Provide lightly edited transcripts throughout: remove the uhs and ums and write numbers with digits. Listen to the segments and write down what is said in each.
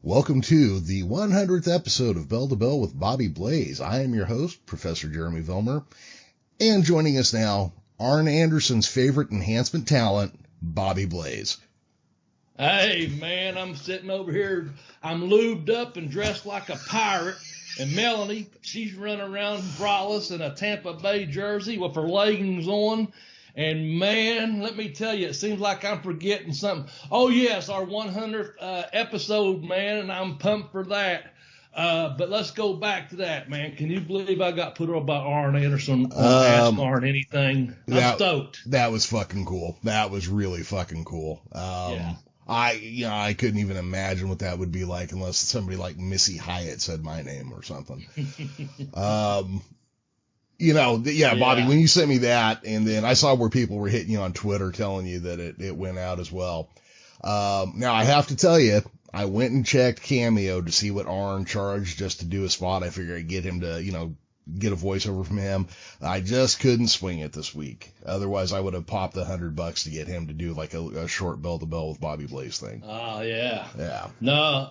Welcome to the 100th episode of Bell to Bell with Bobby Blaze. I am your host, Professor Jeremy Vilmur, and joining us now, Arn Anderson's favorite enhancement talent, Bobby Blaze. Hey, man, I'm sitting over here. I'm lubed up and dressed like a pirate. And Melanie, she's running around braless in a Tampa Bay jersey with her leggings on. And, man, let me tell you, it seems like I'm forgetting something. Oh, yes, our 100th episode, man, and I'm pumped for that. But let's go back to that, man. Can you believe I got put up by Arn Anderson on Ask Arn Anything? I'm stoked. That was fucking cool. That was really fucking cool. Yeah. I couldn't even imagine what that would be like unless somebody like Missy Hyatt said my name or something. Bobby, when you sent me that, and then I saw where people were hitting you on Twitter telling you that it went out as well. Now I have to tell you, I went and checked Cameo to see what Arn charged just to do a spot. I figured I'd get him to, get a voiceover from him. I just couldn't swing it this week. Otherwise, I would have popped the $100 to get him to do like a short bell to bell with Bobby Blaze thing. Oh, yeah. Yeah. No,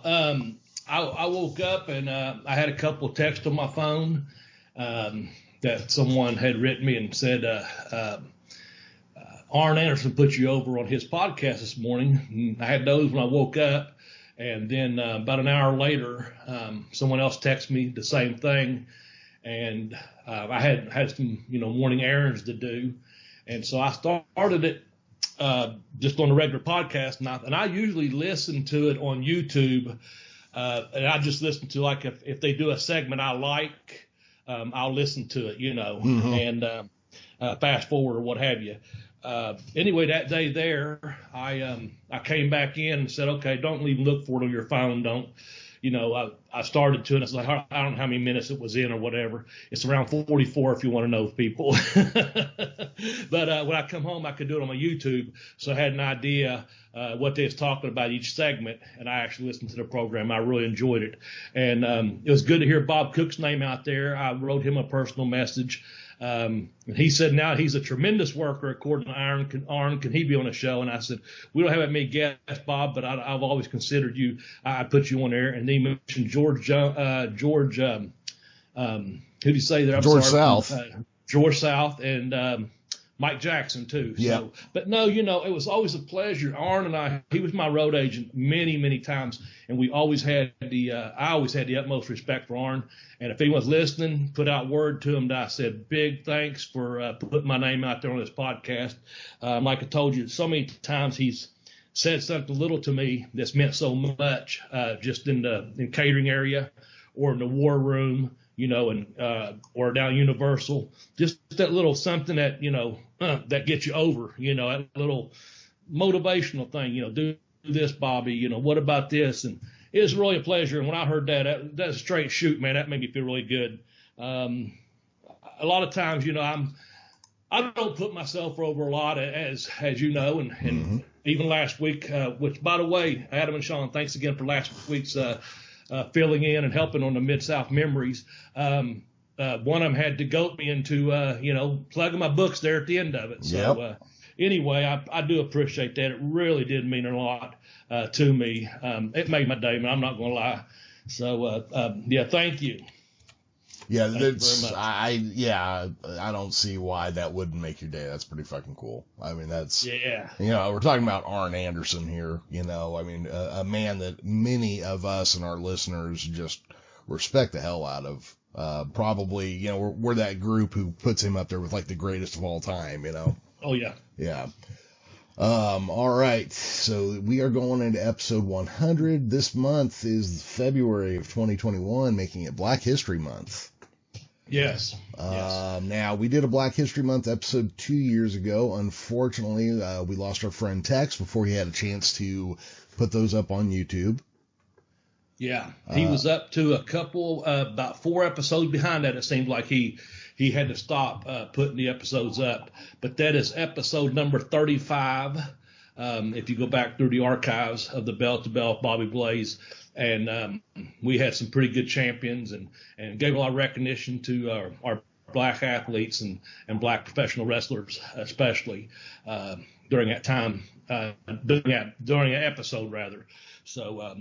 I woke up and I had a couple of texts on my phone that someone had written me and said, Arn Anderson put you over on his podcast this morning. And I had those when I woke up. And then about an hour later, someone else texted me the same thing. And I had some, morning errands to do. And so I started it just on a regular podcast. And I usually listen to it on YouTube. And I just listen to, like, if they do a segment I like, I'll listen to it, and fast forward or what have you. Anyway, that day there, I came back in and said, okay, don't even look for it on your phone. Don't, I started to, and it's like, I don't know how many minutes it was in or whatever. It's around 44 if you want to know, people. But when I come home, I could do it on my YouTube. So I had an idea what they was talking about each segment, and I actually listened to the program. I really enjoyed it. And it was good to hear Bob Cook's name out there. I wrote him a personal message. And he said now he's a tremendous worker, according to Arn. Can he be on a show? And I said, we don't have that many guests, Bob, but I've always considered you. I put you on there. And then he mentioned George, who did he say there? South. George South and Mike Jackson, too. Yeah. So, but no, it was always a pleasure. Arn and he was my road agent many, many times. And I always had the utmost respect for Arn. And if anyone's listening, put out word to him that I said, big thanks for putting my name out there on this podcast. Like I told you, so many times he's said something little to me that's meant so much, just in the catering area or in the war room, and or down Universal. Just that little something that, that gets you over, that little motivational thing, do this, Bobby, what about this? And it was really a pleasure. And when I heard that's a straight shoot, man, that made me feel really good. A lot of times, I don't put myself over a lot, as you know, and even last week, which, by the way, Adam and Sean, thanks again for last week's filling in and helping on the Mid-South Memories. One of them had to goat me into, plugging my books there at the end of it. So anyway, I do appreciate that. It really did mean a lot to me. It made my day, man. I'm not going to lie. So, thank you. Yeah, I don't see why that wouldn't make your day. That's pretty fucking cool. I mean, that's, we're talking about Arn Anderson here, a man that many of us and our listeners just respect the hell out of. Probably, we're that group who puts him up there with like the greatest of all time, Oh, yeah. Yeah. All right. So we are going into episode 100. This month is February of 2021, making it Black History Month. Yes. Now, we did a Black History Month episode 2 years ago. Unfortunately, we lost our friend Tex before he had a chance to put those up on YouTube. Yeah. He was up to a couple, about 4 episodes behind that. It seemed like he had to stop putting the episodes up. But that is episode number 35. If you go back through the archives of the Bell to Bell Bobby Blaze. And we had some pretty good champions and gave a lot of recognition to our black athletes and black professional wrestlers, especially during that time during an episode rather. So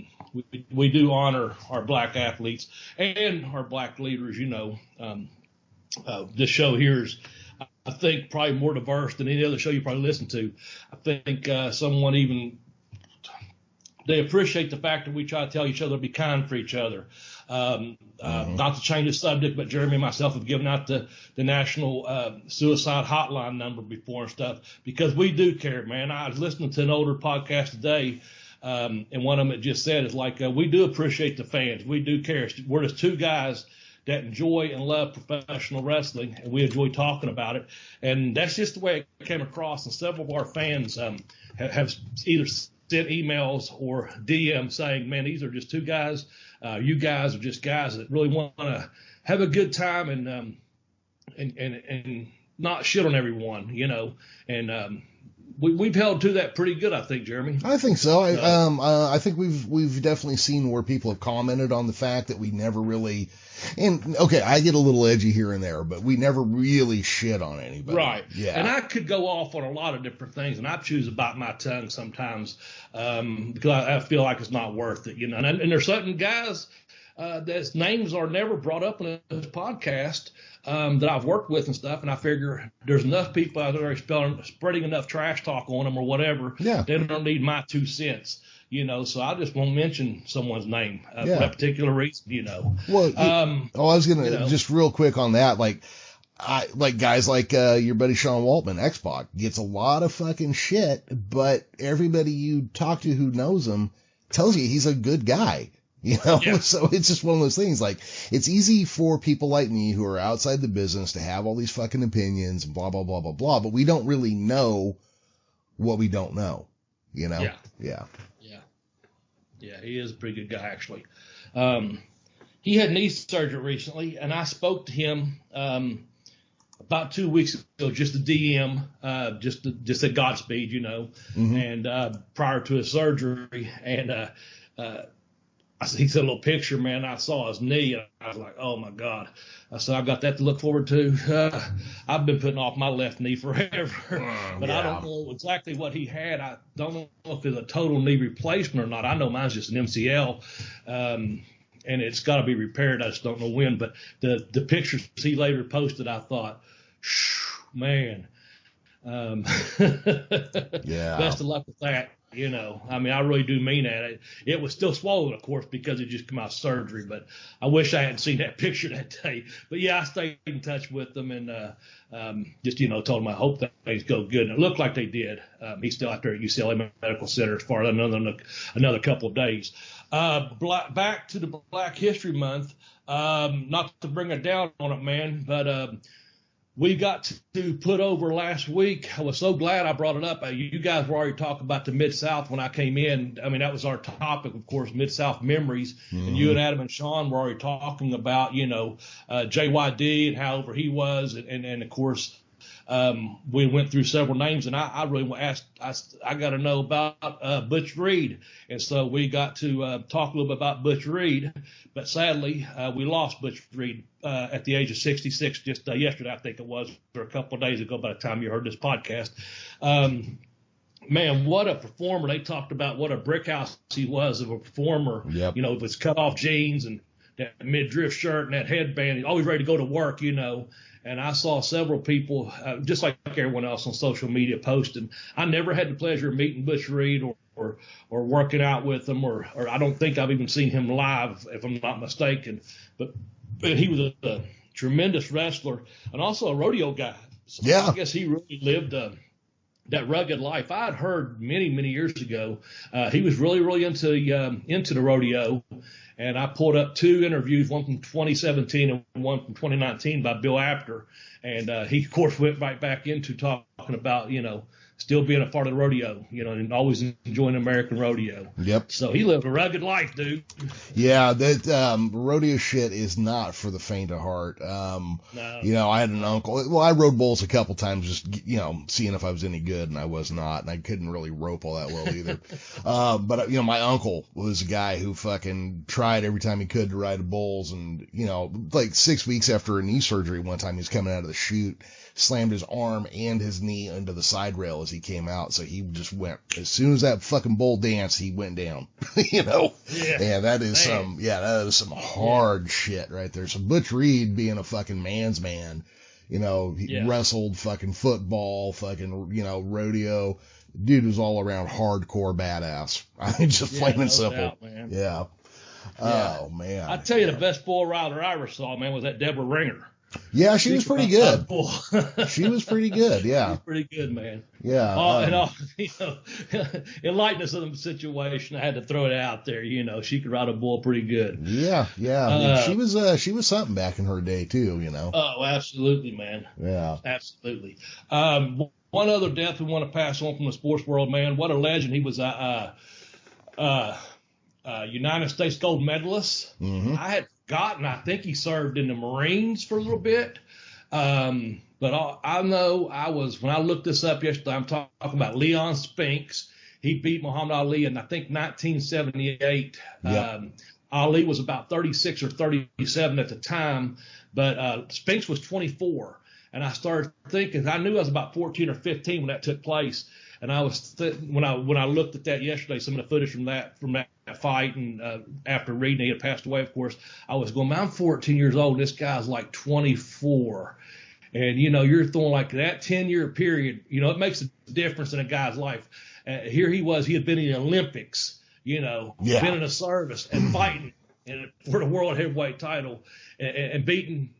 we do honor our black athletes and our black leaders. This show here is, I think, probably more diverse than any other show you probably listen to. I think they appreciate the fact that we try to tell each other to be kind for each other. Not to change the subject, but Jeremy and myself have given out the national suicide hotline number before and stuff, because we do care, man. I was listening to an older podcast today, and one of them just said, it's like, we do appreciate the fans. We do care. We're just two guys that enjoy and love professional wrestling, and we enjoy talking about it. And that's just the way it came across. And several of our fans have either sent emails or DM saying, man, these are just two guys. You guys are just guys that really want to have a good time and not shit on everyone, and we've held to that pretty good, I think, Jeremy. I think so. I think we've definitely seen where people have commented on the fact that we never really, and okay, I get a little edgy here and there, but we never really shit on anybody. Right. Yeah. And I could go off on a lot of different things, and I choose to bite my tongue sometimes because I feel like it's not worth it, And there's certain guys that's names are never brought up in this podcast that I've worked with and stuff, and I figure there's enough people out there spreading enough trash talk on them or whatever. Yeah. They don't need my 2 cents, so I just won't mention someone's name for that particular reason, Well, I was gonna just real quick on that, like guys like your buddy Sean Waltman, X-Pac, gets a lot of fucking shit, but everybody you talk to who knows him tells you he's a good guy. Yeah. So it's just one of those things. Like, it's easy for people like me who are outside the business to have all these fucking opinions and blah, blah, blah, blah, blah, but we don't really know what we don't know, Yeah. Yeah. Yeah, he is a pretty good guy, actually. He had knee surgery recently, and I spoke to him about 2 weeks ago, just a DM, just at Godspeed, and prior to his surgery, and he sent a little picture, man. I saw his knee, and I was like, oh, my God. I said, I've got that to look forward to. I've been putting off my left knee forever, but I don't know exactly what he had. I don't know if it's a total knee replacement or not. I know mine's just an MCL, and it's got to be repaired. I just don't know when. But the pictures he later posted, I thought, man, best of luck with that. I really do mean that. It was still swollen, of course, because it just come out of surgery, but I wish I hadn't seen that picture that day. But yeah, I stayed in touch with them and just, told him I hope that things go good. And it looked like they did. He's still out there at UCLA Medical Center as far as another couple of days. Back to the Black History Month, not to bring it down on it, man, but we got to put over last week. I was so glad I brought it up. You guys were already talking about the Mid-South when I came in. I mean, that was our topic, of course, Mid-South memories. Mm-hmm. And you and Adam and Sean were already talking about, JYD and however he was. And of course, we went through several names, and I really asked, I got to know about Butch Reed. And so we got to talk a little bit about Butch Reed. But sadly, we lost Butch Reed at the age of 66 just yesterday, I think it was, or a couple of days ago by the time you heard this podcast. Man, what a performer. They talked about what a brick house he was of a performer. Yep. With his cut-off jeans and that midriff shirt and that headband. He's always ready to go to work, And I saw several people, just like everyone else on social media, posting. I never had the pleasure of meeting Butch Reed or working out with him, or I don't think I've even seen him live, if I'm not mistaken. But he was a tremendous wrestler and also a rodeo guy. So yeah. I guess he really lived that rugged life. I had heard many, many years ago he was really, really into the rodeo. And I pulled up 2 interviews, one from 2017 and one from 2019 by Bill Apter. And he, of course, went right back into talking about, still being a part of the rodeo, and always enjoying American rodeo. Yep. So he lived a rugged life, dude. Yeah, that rodeo shit is not for the faint of heart. No. I had an uncle. Well, I rode bulls a couple times, just seeing if I was any good, and I was not, and I couldn't really rope all that well either. But my uncle was a guy who fucking tried every time he could to ride bulls, and like 6 weeks after a knee surgery, one time he was coming out of the chute, slammed his arm and his knee into the side rail as he came out. So he just went, as soon as that fucking bull danced, he went down, you know? Yeah. And that is some hard shit right there. So Butch Reed being a fucking man's man, you know, he wrestled, fucking football, fucking, you know, rodeo. Dude was all around hardcore badass. I mean, just plain and simple. Doubt, man. Yeah. Oh, man. I tell you, the best bull rider I ever saw, man, was that Deborah Ringer. Yeah, she was pretty good. She was pretty good, yeah. She was pretty good, man. Yeah. You know, in likeness of the situation, I had to throw it out there. You know, she could ride a bull pretty good. Yeah. She was something back in her day too, you know. Oh, absolutely, man. Yeah. Absolutely. One other death we want to pass on from the sports world, man. What a legend. He was United States gold medalist. Mm-hmm. I had forgotten. I think he served in the Marines for a little bit. But I know when I looked this up yesterday, I'm talking about Leon Spinks. He beat Muhammad Ali in, I think, 1978. Yep. Ali was about 36 or 37 at the time, but Spinks was 24. And I started thinking, I knew I was about 14 or 15 when that took place. And I was when I looked at that yesterday, some of the footage from that fight, and after reading, he had passed away, of course, I was going, man, I'm 14 years old. This guy's like 24. And, you know, you're throwing like that 10-year period, you know, it makes a difference in a guy's life. Here he had been in the Olympics, you know, been in the service and fighting for the world heavyweight title and beating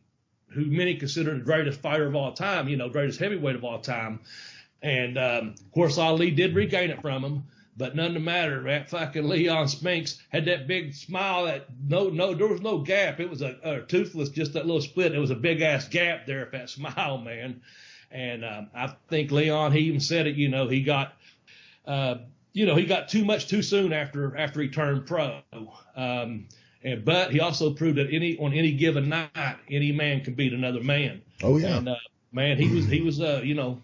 who many consider the greatest fighter of all time, you know, greatest heavyweight of all time. And, of course, Ali did regain it from him, but none the matter. That fucking Leon Spinks had that big smile that there was no gap. It was a toothless, just that little split. It was a big ass gap there at that smile, man. And I think Leon, he even said it, you know, he got too much too soon after he turned pro. But he also proved that on any given night, any man can beat another man. Oh yeah. And man, he was you know,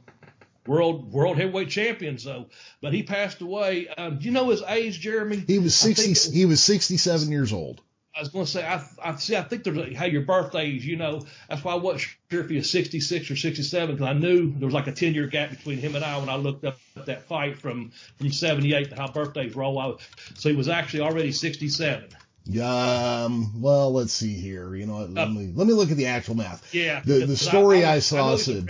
world heavyweight champion. So, but he passed away. Do you know his age, Jeremy? He was 60. He was 67 years old. I was going to say, I think there's your birthdays, you know, that's why I wasn't sure if he was 66 or 67, because I knew there was like a 10-year gap between him and I when I looked up that fight from 78 to how birthdays roll. So he was actually already 67. Well, let's see here. You know what? Let me look at the actual math. Yeah. The story I saw said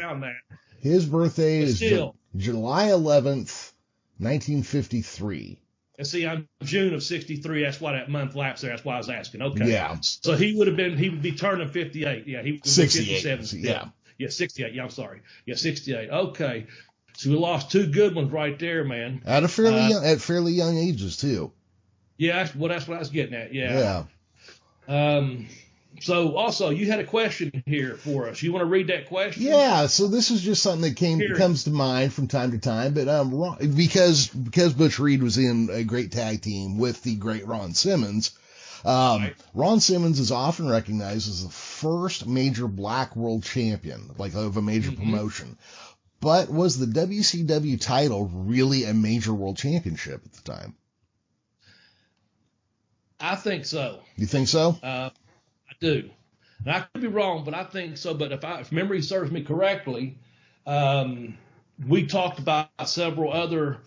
his birthday is July 11th, 1953. And see, I'm June of 63. That's why that month lapsed there. That's why I was asking. Okay. Yeah. So he would be turning 58. Yeah. He was 67. 57. Yeah. 68. Yeah. I'm sorry. Yeah. 68. Okay. So we lost two good ones right there, man. At fairly young ages too. Yeah. That's what I was getting at. Yeah. Yeah. So also you had a question here for us. You want to read that question? Yeah. So this is just something that comes to mind from time to time, but because Butch Reed was in a great tag team with the great Ron Simmons. Right. Ron Simmons is often recognized as the first major black world champion, like of a major promotion. But was the WCW title really a major world championship at the time? I think so. You think so? I do. And I could be wrong, but I think so. But if memory serves me correctly, we talked about several other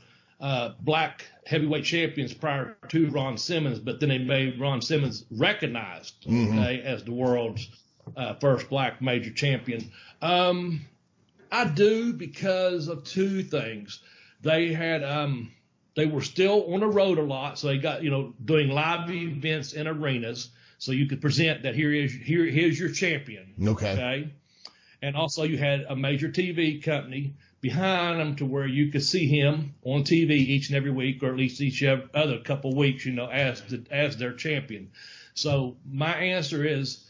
black heavyweight champions prior to Ron Simmons, but then they made Ron Simmons recognized as the world's first black major champion. I do, because of two things. They had they were still on the road a lot, so they got, you know, doing live events in arenas, so you could present that here's your champion. Okay. And also you had a major TV company behind them to where you could see him on TV each and every week, or at least each other couple of weeks, you know, as their champion. So my answer is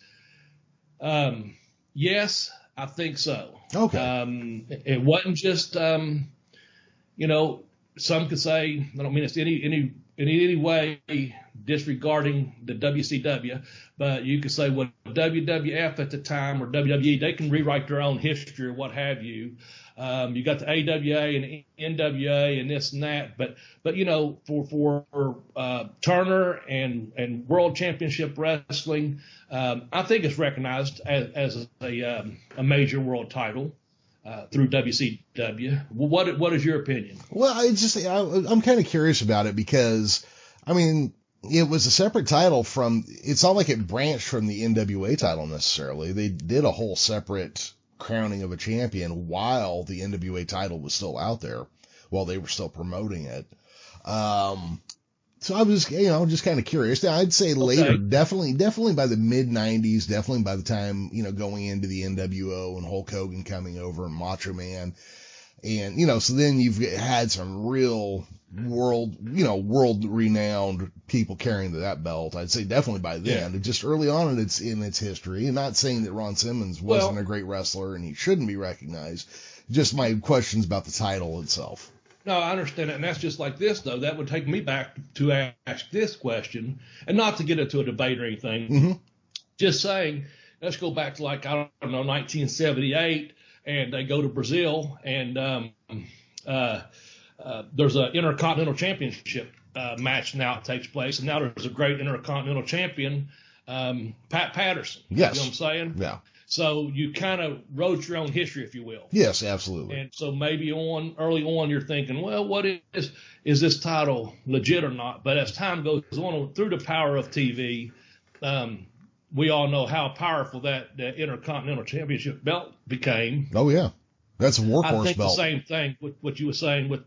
yes, I think so. Okay. It wasn't just you know, some could say, I don't mean it's in any way disregarding the WCW, but you could say, well, WWF at the time, or WWE, they can rewrite their own history or what have you. You got the AWA and NWA and this and that, but you know, for Turner and World Championship Wrestling, I think it's recognized as a major world title. through WCW. What is your opinion? Well, I'm kind of curious about it because, I mean, it was a separate title it's not like it branched from the NWA title necessarily. They did a whole separate crowning of a champion while the NWA title was still out there, while they were still promoting it. So I was, just kind of curious. Now, I'd say later, definitely by the mid 90s, definitely by the time, going into the NWO and Hulk Hogan coming over and Macho Man. And, so then you've had some real world renowned people carrying that belt. I'd say definitely by then. Yeah. Just early on in its history, and not saying that Ron Simmons wasn't a great wrestler and he shouldn't be recognized. Just my questions about the title itself. No, I understand that, and that's just like this, though. That would take me back to ask this question, and not to get into a debate or anything. Mm-hmm. Just saying, let's go back to, like, I don't know, 1978, and they go to Brazil, and there's an Intercontinental Championship match now that takes place, and now there's a great Intercontinental Champion, Pat Patterson. Yes. You know what I'm saying? Yeah. So you kind of wrote your own history, if you will. Yes, absolutely. And so maybe early on, you're thinking, well, what is this title legit or not? But as time goes on, through the power of TV, we all know how powerful that Intercontinental Championship belt became. Oh, yeah. That's a workhorse belt. I think the same thing with what you were saying with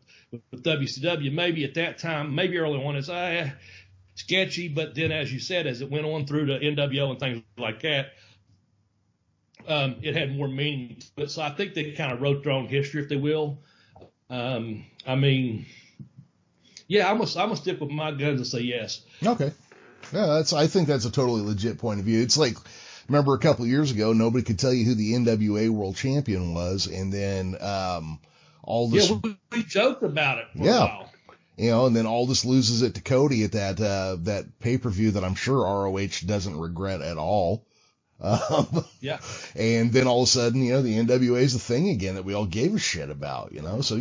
WCW. Maybe at that time, maybe early on, it's sketchy. But then, as you said, as it went on through the NWO and things like that, it had more meaning to it. So I think they kind of wrote their own history, if they will. I mean, yeah, I'm gonna stick with my guns and say yes. Okay. Yeah, I think that's a totally legit point of view. It's like, remember a couple of years ago, nobody could tell you who the NWA World Champion was, and then all this. Yeah, we joked about it for a while. And then Aldous loses it to Cody at that pay-per-view that I'm sure ROH doesn't regret at all. Yeah. And then all of a sudden, the NWA is a thing again that we all gave a shit about, So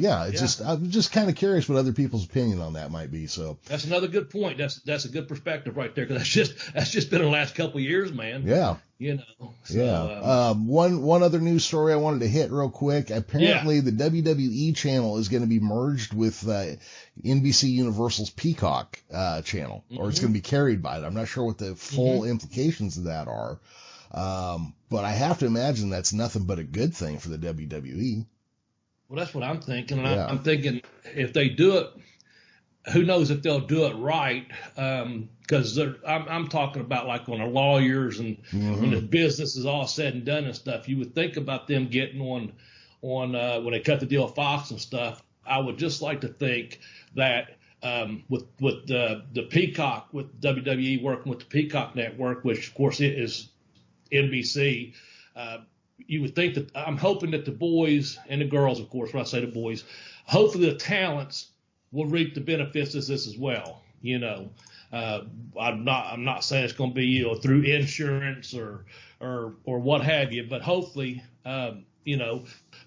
I'm just kind of curious what other people's opinion on that might be. So that's another good point. That's a good perspective right there. Cause that's just been in the last couple of years, man. Yeah. So, one other news story I wanted to hit real quick. Apparently the WWE channel is going to be merged with, NBC Universal's Peacock, channel, or it's going to be carried by it. I'm not sure what the full implications of that are. But I have to imagine that's nothing but a good thing for the WWE. Well, that's what I'm thinking. And I'm thinking if they do it, who knows if they'll do it right? Because I'm talking about like on the lawyers and when the business is all said and done and stuff. You would think about them getting on when they cut the deal with Fox and stuff. I would just like to think that with the Peacock, with WWE working with the Peacock network, which of course it is NBC, you would think that I'm hoping that the boys and the girls, of course, when I say the boys, hopefully the talents will reap the benefits of this as well. I'm not saying it's going to be through insurance or what have you, but hopefully they're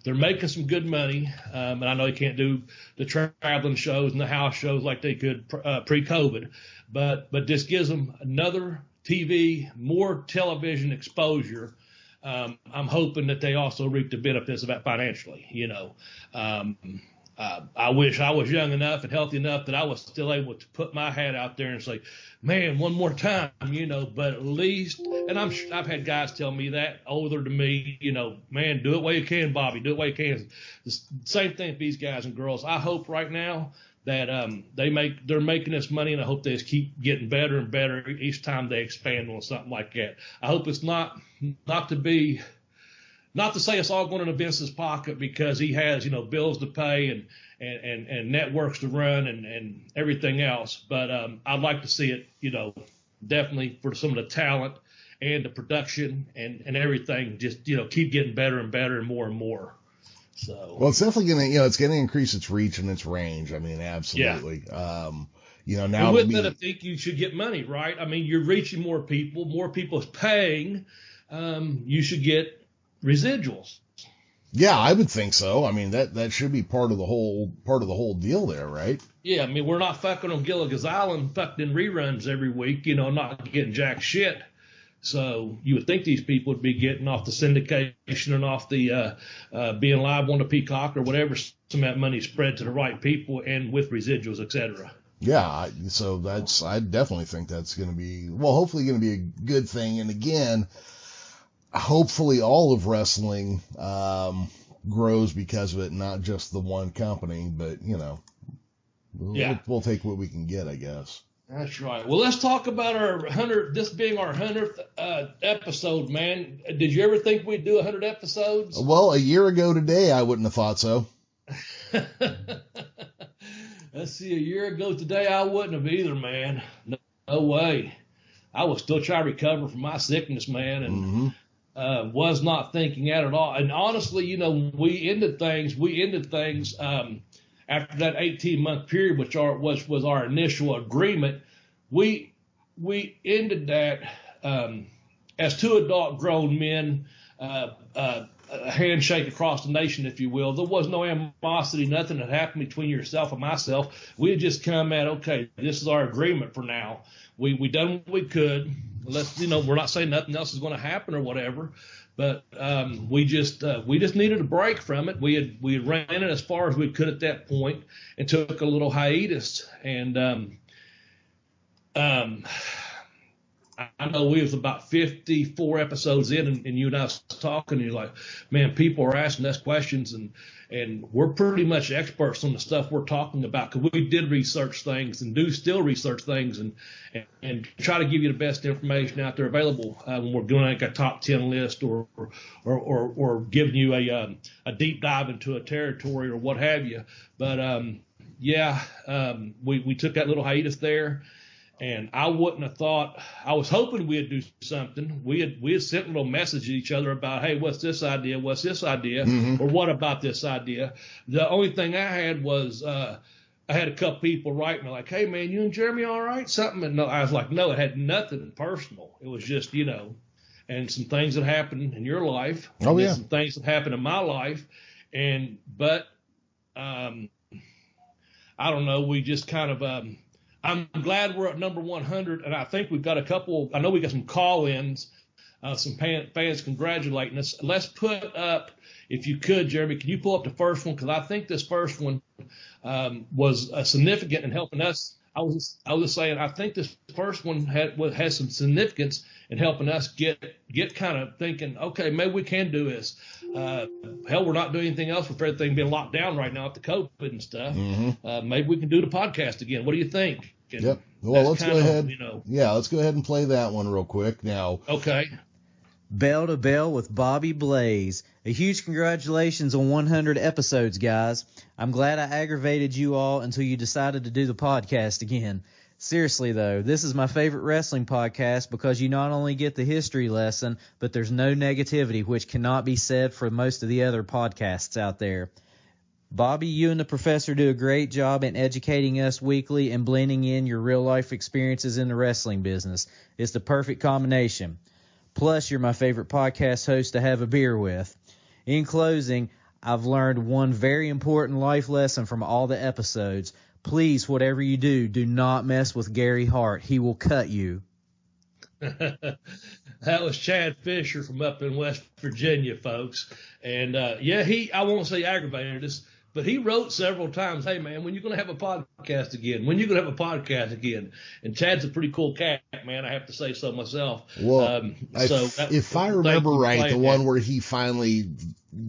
making some good money, and I know they can't do the traveling shows and the house shows like they could pre-COVID, but this gives them another TV, more television exposure. I'm hoping that they also reap the benefits of that financially. I wish I was young enough and healthy enough that I was still able to put my hat out there and say, man, one more time, but at least, and I've had guys tell me that older than me, man, do it while you can, Bobby, do it while you can. The same thing with these guys and girls. I hope right now that they're making this money, and I hope they just keep getting better and better each time they expand on something like that. I hope it's not to say it's all going into Vince's pocket, because he has, bills to pay and networks to run and everything else. But I'd like to see it, definitely for some of the talent and the production and everything, just, keep getting better and better and more. So, well, it's definitely going to, it's going to increase its reach and its range. I mean, absolutely. Yeah. Now with that, I think you should get money, right? I mean, you're reaching more people is paying. You should get residuals. Yeah, I would think so. I mean, that should be part of the whole deal there, right? Yeah, I mean, we're not fucking on Gilligan's Island fucking reruns every week, not getting jack shit So you would think these people would be getting off the syndication and off the being live on the Peacock or whatever. Some of that money spread to the right people and with residuals, etc. Yeah, so I definitely think that's going to be, well, hopefully going to be a good thing. And again, hopefully all of wrestling grows because of it, not just the one company, but, you know, we'll take what we can get, I guess. That's right. Well, let's talk about our 100th, this being our 100th episode, man. Did you ever think we'd do 100 episodes? Well, a year ago today, I wouldn't have thought so. Let's see, a year ago today, I wouldn't have either, man. No way. I was still trying to recover from my sickness, man, and was not thinking that at all. And honestly, you know, we ended things after that 18-month period, which was our initial agreement. We ended that as two adult grown men, a handshake across the nation, if you will. There was no animosity, nothing that happened between yourself and myself. We had just come at, okay, this is our agreement for now. We done what we could. Let's, you know, we're not saying nothing else is going to happen or whatever, but we just needed a break from it. We had ran it as far as we could at that point and took a little hiatus. And I know we was about 54 episodes in, and you and I was talking, and you're like, man, people are asking us questions, and we're pretty much experts on the stuff we're talking about, because we did research things and do still research things and try to give you the best information out there available when we're doing like a top 10 list or giving you a deep dive into a territory or what have you. But we took that little hiatus there. And I wouldn't have thought, I was hoping we'd do something. We had sent a little message to each other about, hey, what's this idea? What's this idea? Or what about this idea? The only thing I had was, I had a couple people write me like, hey, man, you and Jeremy all right? Something. And no, I was like, no, it had nothing personal. It was just, you know, and some things that happened in your life. Oh, yeah. Some things that happened in my life. But I don't know, we just kind of, I'm glad we're at number 100, and I think we've got a couple. I know we got some call-ins, some fans congratulating us. Let's put up, if you could, Jeremy, can you pull up the first one? Because I think this first one was significant in helping us. I was just saying, I think this first one has some significance in helping us get kind of thinking, okay, maybe we can do this. Hell, we're not doing anything else with everything being locked down right now with the COVID and stuff. Maybe we can do the podcast again. What do you think? And yep. Well, let's go ahead. Let's go ahead and play that one real quick now. Okay. Bell to Bell with Bobby Blaze. A huge congratulations on 100 episodes, guys. I'm glad I aggravated you all until you decided to do the podcast again. Seriously, though, this is my favorite wrestling podcast because you not only get the history lesson, but there's no negativity, which cannot be said for most of the other podcasts out there. Bobby, you and the professor do a great job in educating us weekly and blending in your real-life experiences in the wrestling business. It's the perfect combination. Plus, you're my favorite podcast host to have a beer with. In closing, I've learned one very important life lesson from all the episodes. Please, whatever you do, do not mess with Gary Hart. He will cut you. That was Chad Fisher from up in West Virginia, folks. And, I won't say aggravated us, but he wrote several times, hey, man, when you going to have a podcast again? When you going to have a podcast again? And Chad's a pretty cool cat, man. I have to say so myself. Well, if I remember right, the one where he finally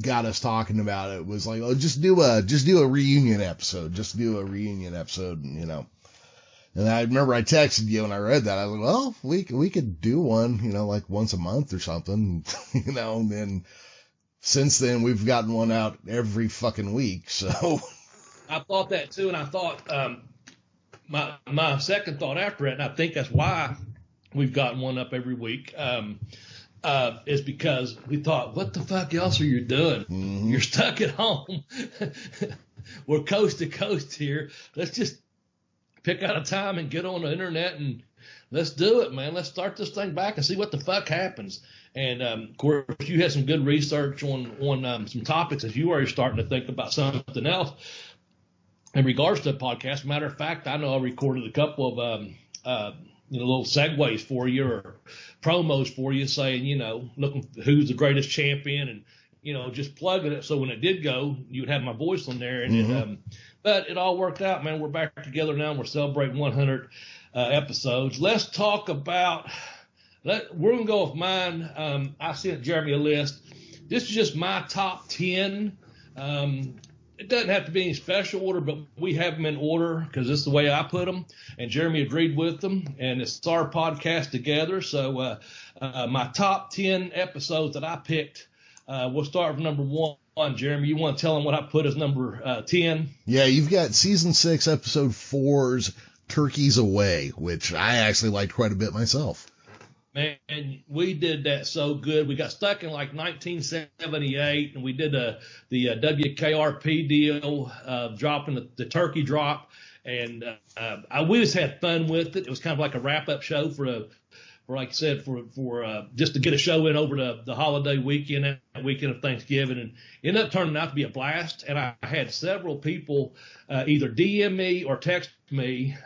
got us talking about it was like, oh, just do a reunion episode. Just do a reunion episode, you know. And I remember I texted you and I read that. I was like, well, we could do one, you know, like once a month or something, you know, and then since then we've gotten one out every fucking week. So I thought that too. And I thought, my second thought after it, and I think that's why we've gotten one up every week, is because we thought, what the fuck else are you doing? Mm-hmm. You're stuck at home. We're coast to coast here. Let's just pick out a time and get on the internet and let's do it, man. Let's start this thing back and see what the fuck happens. And, of course, you had some good research on some topics as you are starting to think about something else in regards to the podcast. Matter of fact, I know I recorded a couple of little segues for you or promos for you saying, looking who's the greatest champion and, just plugging it. So when it did go, you would have my voice on there. And but it all worked out, man. We're back together now and we're celebrating 100 episodes. Let's talk about, we're going to go with mine. I sent Jeremy a list. This is just my top 10. It doesn't have to be any special order, but we have them in order because this is the way I put them. And Jeremy agreed with them, and it's our podcast together. So my top 10 episodes that I picked, we'll start with number 1. Jeremy, you want to tell them what I put as number 10? Yeah, you've got season 6, episode 4's Turkeys Away, which I actually liked quite a bit myself. Man, we did that so good. We got stuck in like 1978, and we did the WKRP deal, dropping the turkey drop, and we just had fun with it. It was kind of like a wrap-up show for like I said, for just to get a show in over the holiday weekend, that weekend of Thanksgiving, and it ended up turning out to be a blast. And I had several people either DM me or text me.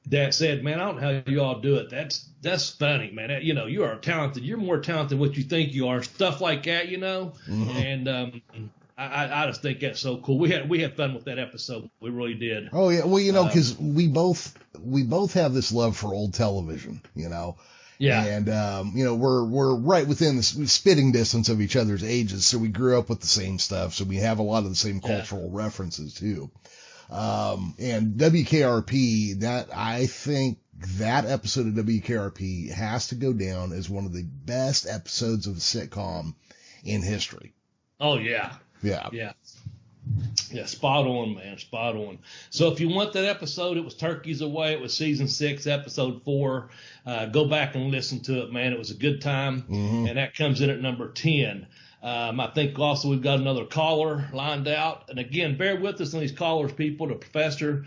That said, man, I don't know how you all do it. That's funny, man. You are talented. You're more talented than what you think you are. Stuff like that, Mm-hmm. And I just think that's so cool. We had fun with that episode. We really did. Oh yeah, well, because we both have this love for old television, Yeah. And we're right within the spitting distance of each other's ages, so we grew up with the same stuff. So we have a lot of the same cultural references too. And WKRP, I think that episode of WKRP has to go down as one of the best episodes of a sitcom in history. Oh yeah. Yeah. Yeah. Yeah. Spot on, man. Spot on. So if you want that episode, it was Turkeys Away. It was season 6, episode 4. Go back and listen to it, man. It was a good time. Mm-hmm. And that comes in at number 10. I think also we've got another caller lined out. And again, bear with us on these callers, people. The professor,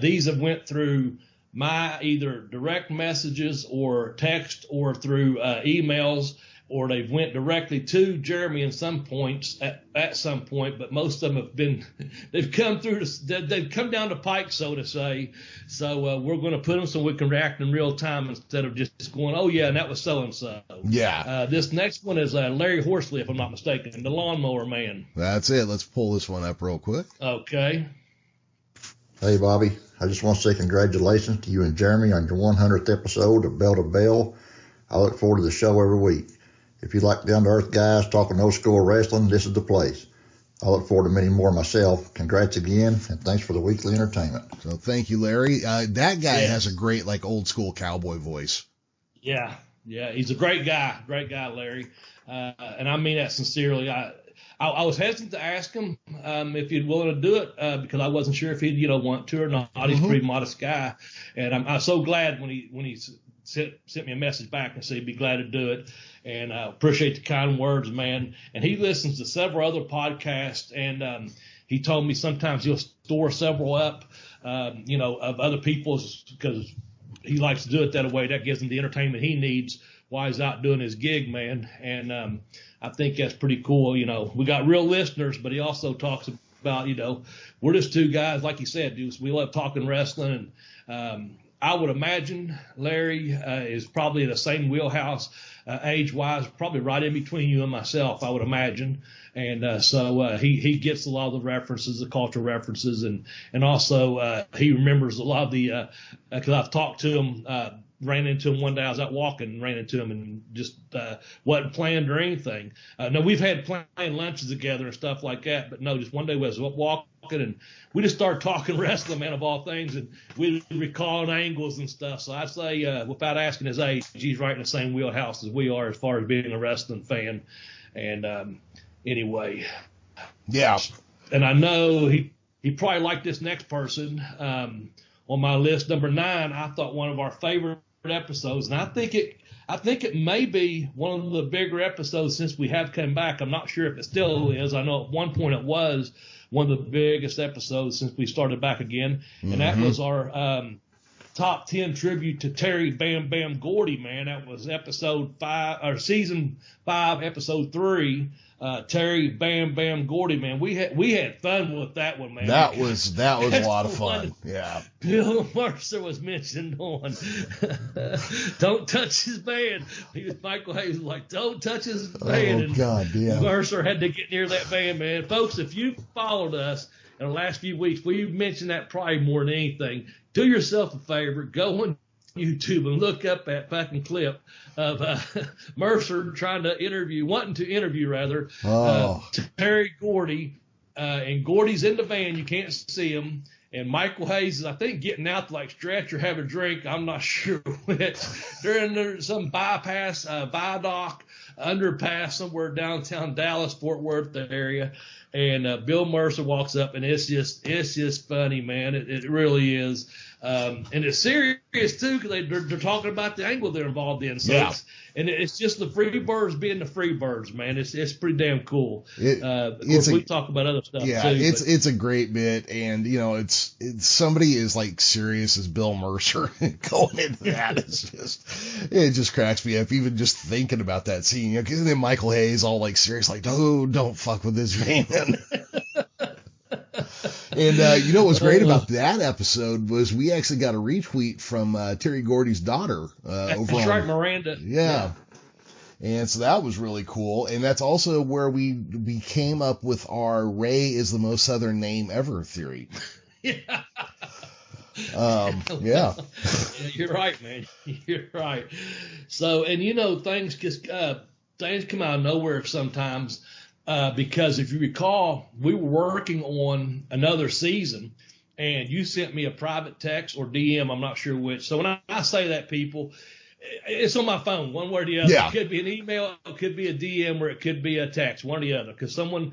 these have went through my either direct messages or text or through emails, or they've went directly to Jeremy in some points at some point, but most of them have been, they've come down the pike, so to say. So we're going to put them so we can react in real time instead of just going, oh yeah, and that was so-and-so. Yeah. This next one is Larry Horsley, if I'm not mistaken, the lawnmower man. That's it. Let's pull this one up real quick. Okay. Hey, Bobby. I just want to say congratulations to you and Jeremy on your 100th episode of Bell to Bell. I look forward to the show every week. If you like down-to-earth guys talking old school wrestling, this is the place. I look forward to many more myself. Congrats again, and thanks for the weekly entertainment. So thank you, Larry. That guy has a great, old school cowboy voice. Yeah, he's a great guy, Larry. And I mean that sincerely. I was hesitant to ask him if he'd willing to do it because I wasn't sure if he'd want to or not. He's a pretty modest guy, and I'm so glad when he sent me a message back and said he'd be glad to do it. And I appreciate the kind words, man. And he listens to several other podcasts, and he told me sometimes he'll store several up, of other people's because he likes to do it that way. That gives him the entertainment he needs while he's out doing his gig, man. And I think that's pretty cool. We got real listeners, but he also talks about, we're just two guys, like you said, dude. We love talking wrestling, and I would imagine Larry is probably in the same wheelhouse age-wise, probably right in between you and myself, I would imagine. And so he gets a lot of the references, the cultural references, and also he remembers a lot of the because I've talked to him, ran into him one day. I was out walking and ran into him and just wasn't planned or anything. No, we've had planned lunches together and stuff like that, but no, just one day we was walking and we just started talking wrestling, man, of all things, and we recalling angles and stuff. So I'd say, without asking his age, he's right in the same wheelhouse as we are as far as being a wrestling fan. And anyway, yeah. And I know he probably liked this next person on my list, number 9. I thought one of our favorite episodes, and I think it may be one of the bigger episodes since we have come back. I'm not sure if it still is. I know at one point it was one of the biggest episodes since we started back again, and that was our top 10 tribute to Terry Bam Bam Gordy, man. That was season 5, episode 3. Terry Bam Bam Gordy, man. We had fun with that one, man. That was a lot of fun. Yeah. Bill Mercer was mentioned on. Don't touch his band. Michael Hayes was like, don't touch his band. Oh, God, yeah. Mercer had to get near that band, man. Folks, if you followed us in the last few weeks, we've mentioned that probably more than anything. Do yourself a favor, go on YouTube and look up that fucking clip of Mercer wanting to interview Terry Gordy, and Gordy's in the van. You can't see him. And Michael Hayes is, I think, getting out to like stretch or have a drink. I'm not sure which. They're in some viaduct, underpass somewhere downtown Dallas, Fort Worth area. And Bill Mercer walks up, and it's just funny, man. It really is. And it's serious too, because they're talking about the angle they're involved in. So it's just the free birds being the free birds, man. It's pretty damn cool. Of course, we talk about other stuff too. It's a great bit, and it's somebody as like serious as Bill Mercer going into that. It just cracks me up, even just thinking about that scene. Because then Michael Hayes all like serious, like, oh, don't fuck with this van. And what was great about that episode was we actually got a retweet from Terry Gordy's daughter. Over That's right, Miranda. Yeah. And so that was really cool. And that's also where we came up with our Ray is the most Southern name ever theory. Yeah. Yeah. You're right, man. You're right. So, and things come out of nowhere sometimes. Because if you recall, we were working on another season, and you sent me a private text or DM, I'm not sure which. So when I say that, people, it's on my phone, one way or the other. Yeah. It could be an email, it could be a DM, or it could be a text, one or the other. Because some of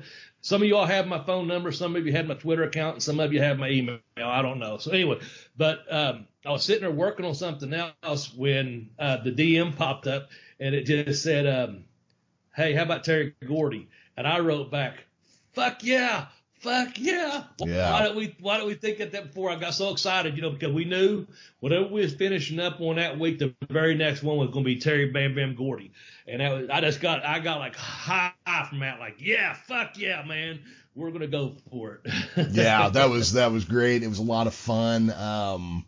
you all have my phone number, some of you have my Twitter account, and some of you have my email. I don't know. So anyway, but I was sitting there working on something else when the DM popped up, and it just said, hey, how about Terry Gordy? And I wrote back, fuck yeah. Why don't we think of that before? I got so excited, because we knew whatever we was finishing up on that week, the very next one was going to be Terry Bam Bam Gordy. And I got like high from that, like, yeah, fuck yeah, man. We're going to go for it. Yeah, that was great. It was a lot of fun. I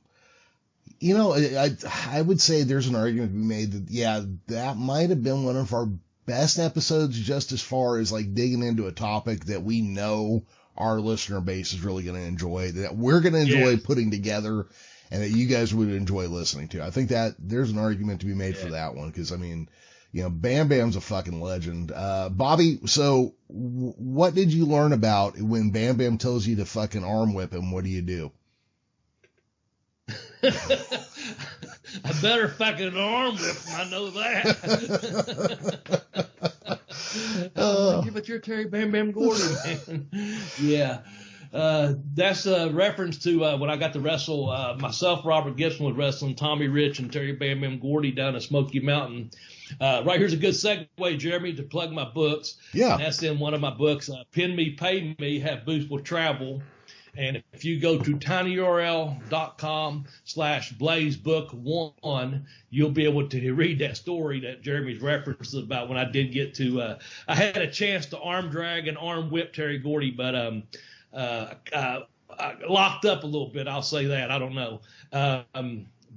would say there's an argument to be made that, that might have been one of our best episodes, just as far as like digging into a topic that we know our listener base is really going to enjoy, that we're going to enjoy putting together, and that you guys would enjoy listening to. I think that there's an argument to be made for that one, because Bam Bam's a fucking legend. Bobby, so what did you learn about when Bam Bam tells you to fucking arm whip him? What do you do? I better fucking arm whip him. I know that. But you're Terry Bam Bam Gordy, man. Yeah. That's a reference to when I got to wrestle, myself, Robert Gibson was wrestling Tommy Rich and Terry Bam Bam Gordy down in Smoky Mountain. Right here's a good segue, Jeremy, to plug my books. Yeah. And that's in one of my books, Pin Me, Pay Me, Have Boots Will Travel. And if you go to tinyurl.com/blazebook1, you'll be able to read that story that Jeremy's references about when I did get to, I had a chance to arm drag and arm whip Terry Gordy, but I locked up a little bit. I'll say that. I don't know.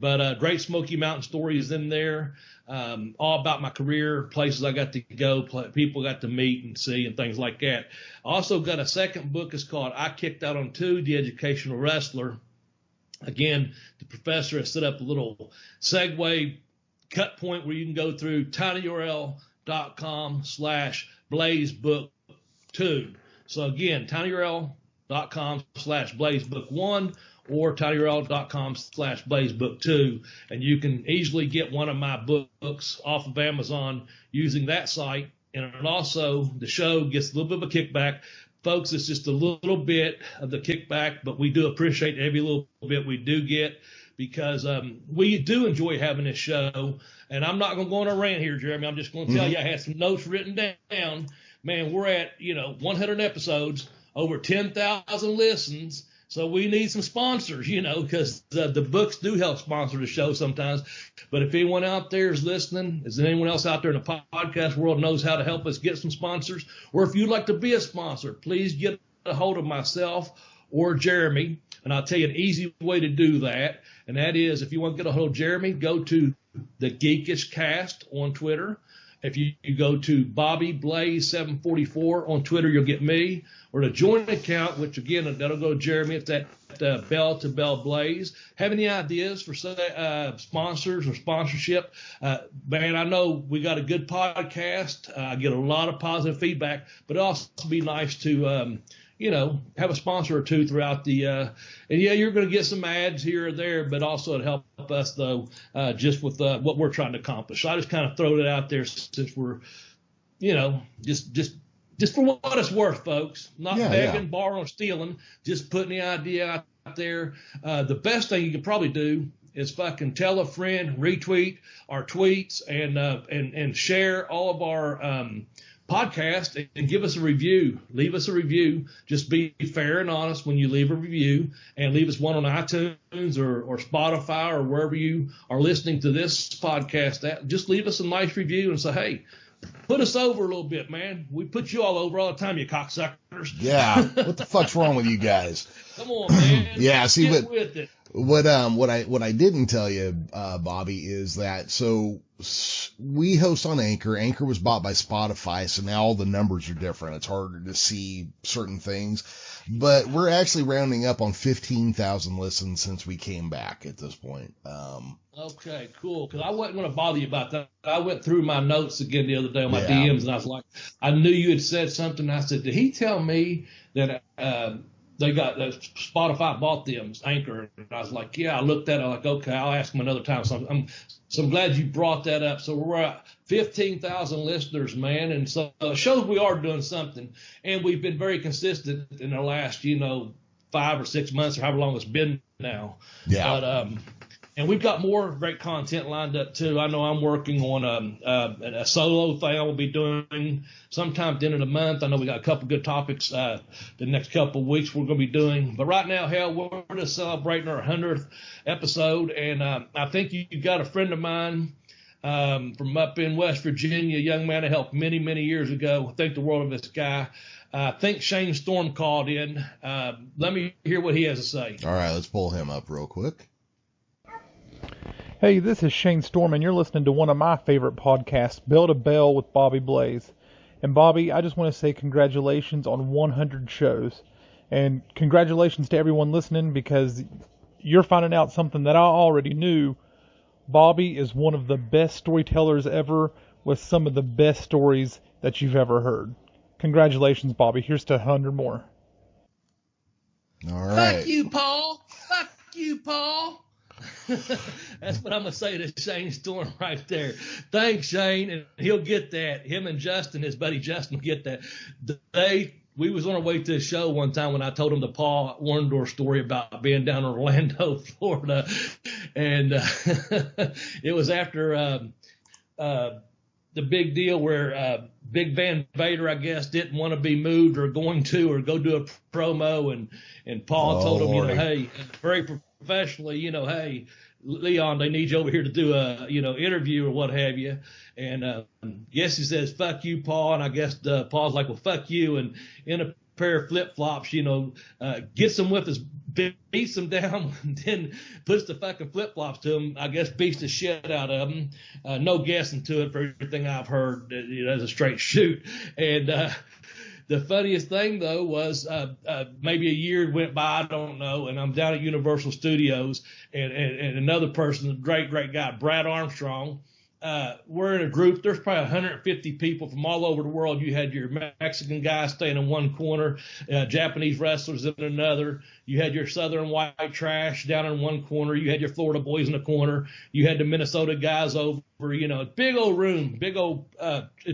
But Great Smoky Mountain story is in there. All about my career, places I got to go, people I got to meet and see, and things like that. I also got a second book. It's called I Kicked Out on 2, The Educational Wrestler. Again, the professor has set up a little segue cut point where you can go through tinyurl.com/blazebook2. So again, tinyurl.com/blazebook1 or tinyurl.com/blazebook2, and you can easily get one of my books off of Amazon using that site. And also, the show gets a little bit of a kickback. Folks, it's just a little bit of the kickback, but we do appreciate every little bit we do get, because we do enjoy having this show. And I'm not going to go on a rant here, Jeremy. I'm just going to tell you I had some notes written down. Man, we're at 100 episodes, over 10,000 listens. So we need some sponsors, because the books do help sponsor the show sometimes. But if anyone out there is listening, is there anyone else out there in the podcast world knows how to help us get some sponsors? Or if you'd like to be a sponsor, please get a hold of myself or Jeremy. And I'll tell you an easy way to do that. And that is, if you want to get a hold of Jeremy, go to the Geekish Cast on Twitter. If you go to Bobby Blaze 744 on Twitter, you'll get me. Or the joint account, which again, that'll go to Jeremy. It's that Bell to Bell Blaze. Have any ideas for sponsors or sponsorship? Man, I know we got a good podcast. I get a lot of positive feedback, but it'd also be nice to, have a sponsor or two throughout the, and yeah, you're going to get some ads here or there, but also it'll help us though, just with what we're trying to accomplish. So I just kind of throw it out there since we're, just for what it's worth, folks. Not begging, borrowing, stealing, just putting the idea out there. The best thing you could probably do is fucking tell a friend, retweet our tweets, and share all of our podcast and give us a review. Leave us a review. Just be fair and honest when you leave a review, and leave us one on iTunes or Spotify or wherever you are listening to this podcast. Just leave us a nice review and say, hey, put us over a little bit, man. We put you all over all the time, you cocksuckers. Yeah. What the fuck's wrong with you guys? Come on, man. Yeah. See, get with it. What I didn't tell you, Bobby, is that so we host on Anchor. Anchor was bought by Spotify, so now all the numbers are different. It's harder to see certain things, but we're actually rounding up on 15,000 listens since we came back at this point. Okay, cool. Because I wasn't going to bother you about that. I went through my notes again the other day on my DMs, and I was like, I knew you had said something. I said, did he tell me that they got Spotify bought them, Anchor? And I was like, yeah. I looked at it, like, okay, I'll ask him another time. So I'm glad you brought that up. So we're at 15,000 listeners, man, and so it shows we are doing something, and we've been very consistent in the last 5 or 6 months or however long it's been now. Yeah. But and we've got more great content lined up too. I know I'm working on a solo thing I will be doing sometime at the end of the month. I know we got a couple good topics the next couple of weeks we're going to be doing. But right now, hell, we're just celebrating our 100th episode, and I think you got a friend of mine from up in West Virginia, a young man I helped many, many years ago. I think the world of this guy. I think Shane Storm called in. Let me hear what he has to say. All right, let's pull him up real quick. Hey, this is Shane Storm, and you're listening to one of my favorite podcasts, Bell to Bell with Bobby Blaze. And Bobby, I just want to say congratulations on 100 shows. And congratulations to everyone listening, because you're finding out something that I already knew. Bobby is one of the best storytellers ever, with some of the best stories that you've ever heard. Congratulations, Bobby. Here's to 100 more. All right. Fuck you, Paul. Fuck you, Paul. That's what I'm going to say to Shane Storm right there. Thanks, Shane. And he'll get that. Him and Justin, his buddy Justin, will get that. We was on our way to a show one time when I told him the Paul Warndorf story about being down in Orlando, Florida. And it was after the big deal where Big Van Vader, I guess, didn't want to be moved or going to or go do a promo. And Paul told him, hey, very professionally, hey, Leon, they need you over here to do a, interview or what have you. And yes, he says, fuck you, Paul. And I guess Paul's like, well, fuck you. And in a pair of flip-flops, gets him with his, beats him down, and then puts the fucking flip-flops to him. I guess beats the shit out of him. No guessing to it for everything I've heard. As a straight shoot. And the funniest thing, though, was maybe a year went by, I don't know, and I'm down at Universal Studios, and another person, a great guy, Brad Armstrong. We're in a group. There's probably 150 people from all over the world. You had your Mexican guys staying in one corner, Japanese wrestlers in another. You had your Southern white trash down in one corner. You had your Florida boys in the corner. You had the Minnesota guys over. Big old room, big old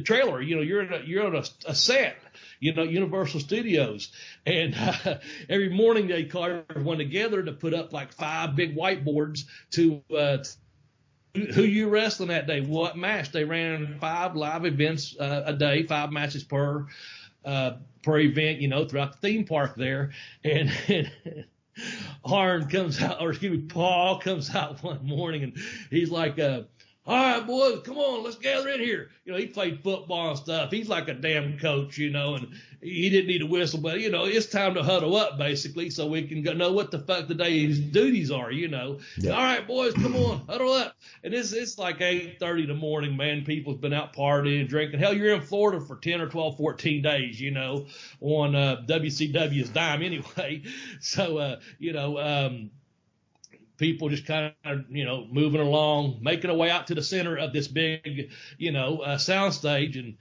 trailer. You're in a set. Universal Studios. And every morning they call everyone together to put up like 5 big whiteboards to who you wrestling that day, what match. They ran 5 live events a day, 5 matches per event, throughout the theme park there. And Paul comes out one morning and he's like, all right, boys, come on, let's gather in here. He played football and stuff. He's like a damn coach, and he didn't need a whistle, but, it's time to huddle up, basically, so we can know what the fuck the day's duties are, Yeah. All right, boys, come on, huddle up. And it's like 8:30 in the morning, man. People's been out partying, drinking. Hell, you're in Florida for 10 or 12, 14 days, on WCW's dime anyway. So, people just kind of, moving along, making their way out to the center of this big, sound stage. And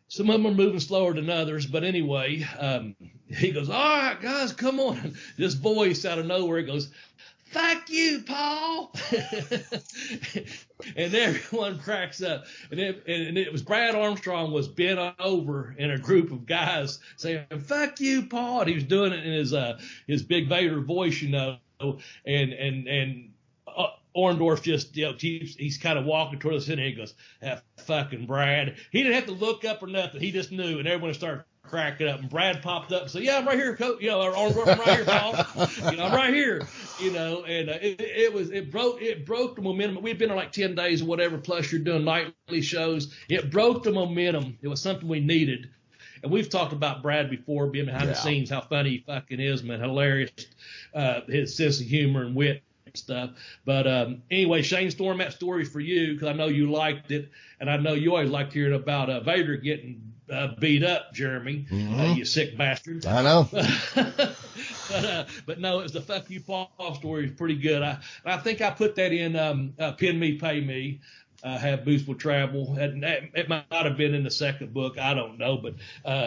some of them are moving slower than others. But anyway, he goes, all right, guys, come on. This voice out of nowhere goes, fuck you, Paul. And everyone cracks up. And it was Brad Armstrong was bent over in a group of guys saying, fuck you, Paul. And he was doing it in his big Vader voice, and Orndorff just, he's kind of walking toward the center. He goes, fucking Brad. He didn't have to look up or nothing. He just knew, and everyone started cracking up. And Brad popped up and said, yeah, I'm right here, coach. Orndorff, I'm right here, Paul. I'm right here. And it broke the momentum. We've been there like 10 days or whatever, plus you're doing nightly shows. It broke the momentum. It was something we needed. And we've talked about Brad before, being behind the scenes, how funny he fucking is, man, hilarious, his sense of humor and wit and stuff. But anyway, Shane Storm, that story for you, because I know you liked it, and I know you always liked hearing about Vader getting beat up, Jeremy, you sick bastard. I know. But no, it was the fuck you Paul story. It's pretty good. I think I put that in Pin Me, Pay Me. Have Boots Will Travel. It might have been in the second book. I don't know. But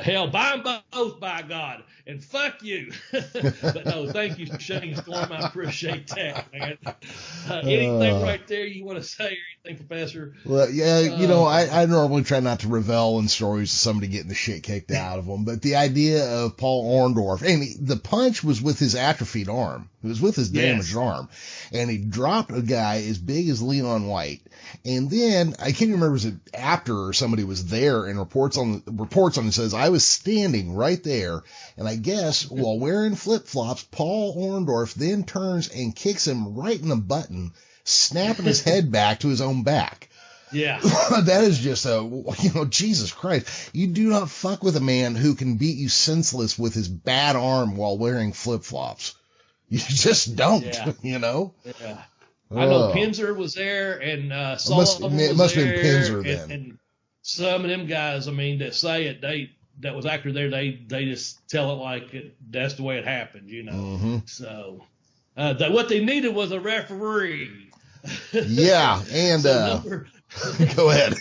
hell, buy them both, by God. And fuck you. But no, thank you, Shane Storm. I appreciate that, man. Anything right there you want to say or anything, Professor? Well, yeah, I normally try not to revel in stories of somebody getting the shit kicked out of them. But the idea of Paul Orndorff, and the punch was with his atrophied arm. It was with his damaged arm. And he dropped a guy as big as Leon White. And then I can't remember, was it after or somebody was there and reports on it says I was standing right there, and I guess while wearing flip flops, Paul Orndorff then turns and kicks him right in the button, snapping his head back to his own back. Yeah. That is just Jesus Christ. You do not fuck with a man who can beat you senseless with his bad arm while wearing flip flops. You just don't, Yeah. I know Pinzer was there, and Sullivan it must have been Pinzer then. And some of them guys, that say it, that was actor there, they just tell it like that's the way it happened, So what they needed was a referee. Yeah, and go ahead.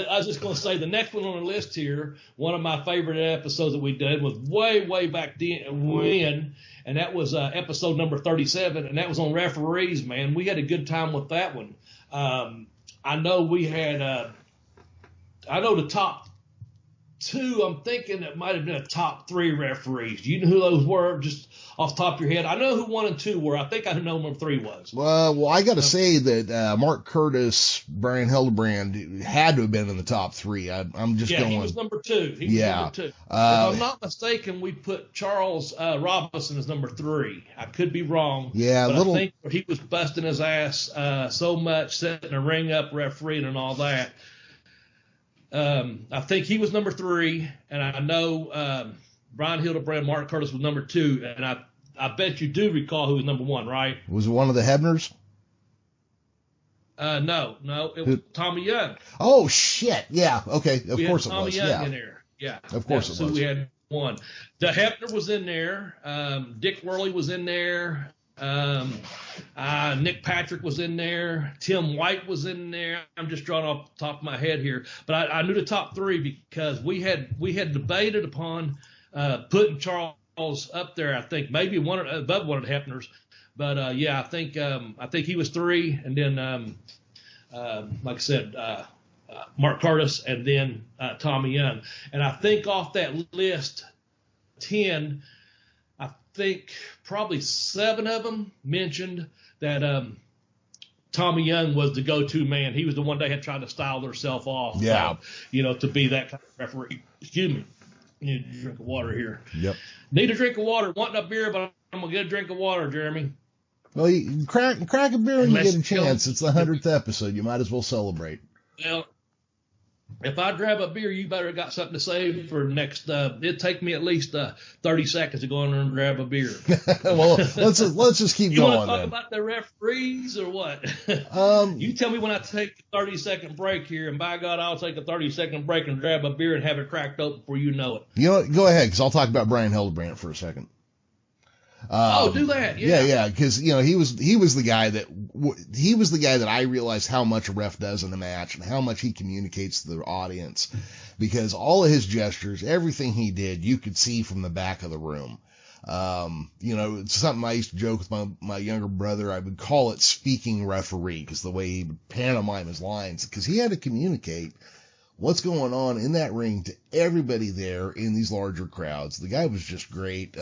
I was just going to say the next one on the list here, one of my favorite episodes that we did was way back then when. And that was episode number 37, and that was on referees, man. We had a good time with that one. I know we had, I know the top two, I'm thinking it might have been a top three referees. Do you know who those were, just off the top of your head? I know who 1 and 2 were. I think I know number 3 was. Well, I got to say that Mark Curtis, Brian Hildebrand had to have been in the top 3. I'm just going. Yeah, he was number 2. He was number 2. If I'm not mistaken, we put Charles Robinson as number 3. I could be wrong. Yeah, but I think he was busting his ass so much, setting a ring up, refereeing, and all that. I think he was number 3, and I know Brian Hildebrand, Mark Curtis was number 2, and I bet you do recall who was number 1, right? Was it one of the Hebners? No, it was Tommy Young. Oh shit! Yeah, okay, of course it Tommy was. Young in there. Yeah, of course it was. So we had 1. The Hebner was in there. Dick Worley was in there. Nick Patrick was in there. Tim White was in there. I'm just drawing off the top of my head here, but I knew the top 3 because we had debated upon putting Charles up there. I think maybe above one of the Hefners, but I think he was 3, and then like I said, Mark Curtis, and then Tommy Young, and I think off that list 10. I think probably 7 of them mentioned that Tommy Young was the go-to man. He was the one they had tried to style themselves off, to be that kind of referee. Excuse me. Need a drink of water here. Yep. Need a drink of water. Wanting a beer, but I'm going to get a drink of water, Jeremy. Well, you crack a beer when you get a chance. It's the 100th episode. You might as well celebrate. Well, if I grab a beer, you better got something to say for next. It'd take me at least 30 seconds to go in there and grab a beer. Well, let's just keep you going. You want to talk then. about the referees or what? You tell me when I take a 30-second break here, and by God, I'll take a 30-second break and grab a beer and have it cracked open before you know it. You know what? Go ahead, because I'll talk about Brian Hildebrandt for a second. Do that. Yeah, because he was the guy that I realized how much a ref does in a match and how much he communicates to the audience, because all of his gestures, everything he did, you could see from the back of the room. It's something I used to joke with my younger brother. I would call it speaking referee, because the way he would pantomime his lines, because he had to communicate what's going on in that ring to everybody there in these larger crowds. The guy was just great.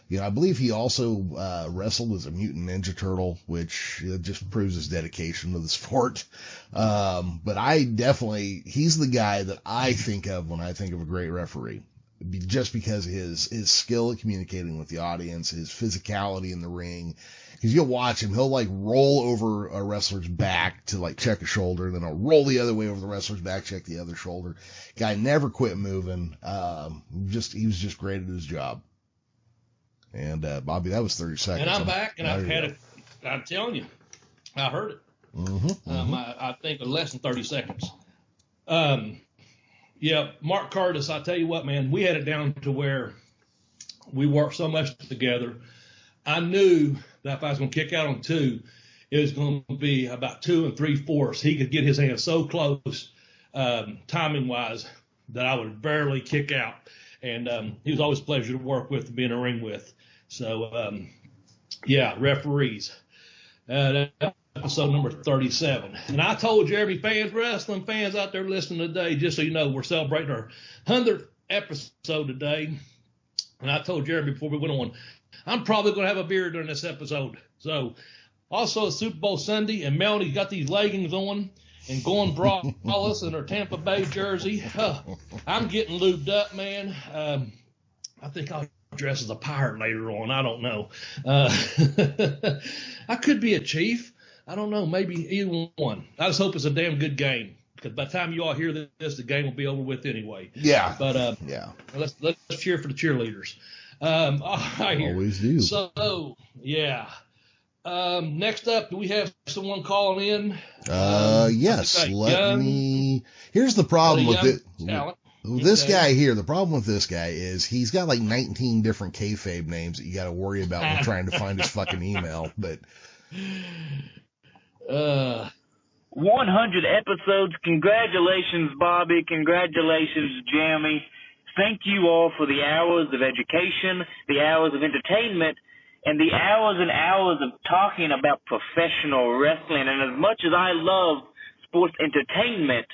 I believe he also wrestled as a mutant Ninja Turtle, which just proves his dedication to the sport. But he's the guy that I think of when I think of a great referee, just because of his skill at communicating with the audience, his physicality in the ring. Because you'll watch him, he'll like roll over a wrestler's back to like check a shoulder, then he'll roll the other way over the wrestler's back, check the other shoulder. Guy never quit moving. He was just great at his job. And Bobby, that was 30 seconds. And I'm back, and I'm telling you, I heard it. Mm-hmm. I think less than 30 seconds. Mark Curtis, I tell you what, man, we had it down to where we worked so much together. I knew that if I was going to kick out on two, it was going to be about 2 3/4. He could get his hands so close, timing-wise, that I would barely kick out. And he was always a pleasure to work with and be in a ring with. So, referees. Episode number 37. And I told Jeremy fans, wrestling fans out there listening today, just so you know, we're celebrating our 100th episode today. And I told Jeremy before we went on, I'm probably going to have a beer during this episode. So, also Super Bowl Sunday, and Melanie got these leggings on and going braless in her Tampa Bay jersey. I'm getting lubed up, man. I think I'll dress as a pirate later on. I don't know. I could be a chief. I don't know. Maybe either one. I just hope it's a damn good game, because by the time you all hear this, the game will be over with anyway. Yeah. But let's cheer for the cheerleaders. All right, here. Always do. So yeah. Next up, do we have someone calling in? Yes. Here's the problem with it. This guy here, the problem with this guy is he's got like 19 different kayfabe names that you got to worry about when trying to find his fucking email. But 100 episodes. Congratulations, Bobby. Congratulations, Jeremy. Thank you all for the hours of education, the hours of entertainment, and the hours and hours of talking about professional wrestling. And as much as I love sports entertainment,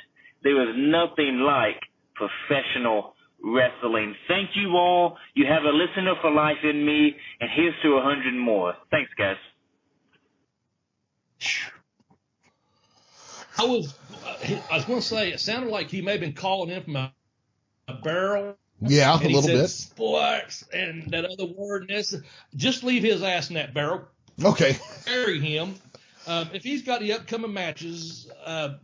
there is nothing like professional wrestling. Thank you all. You have a listener for life in me, and here's to 100 more. Thanks, guys. I was going to say, it sounded like he may have been calling in from a barrel. Yeah, a little bit. Sports and that other word. Just leave his ass in that barrel. Okay. Bury him. If he's got the upcoming matches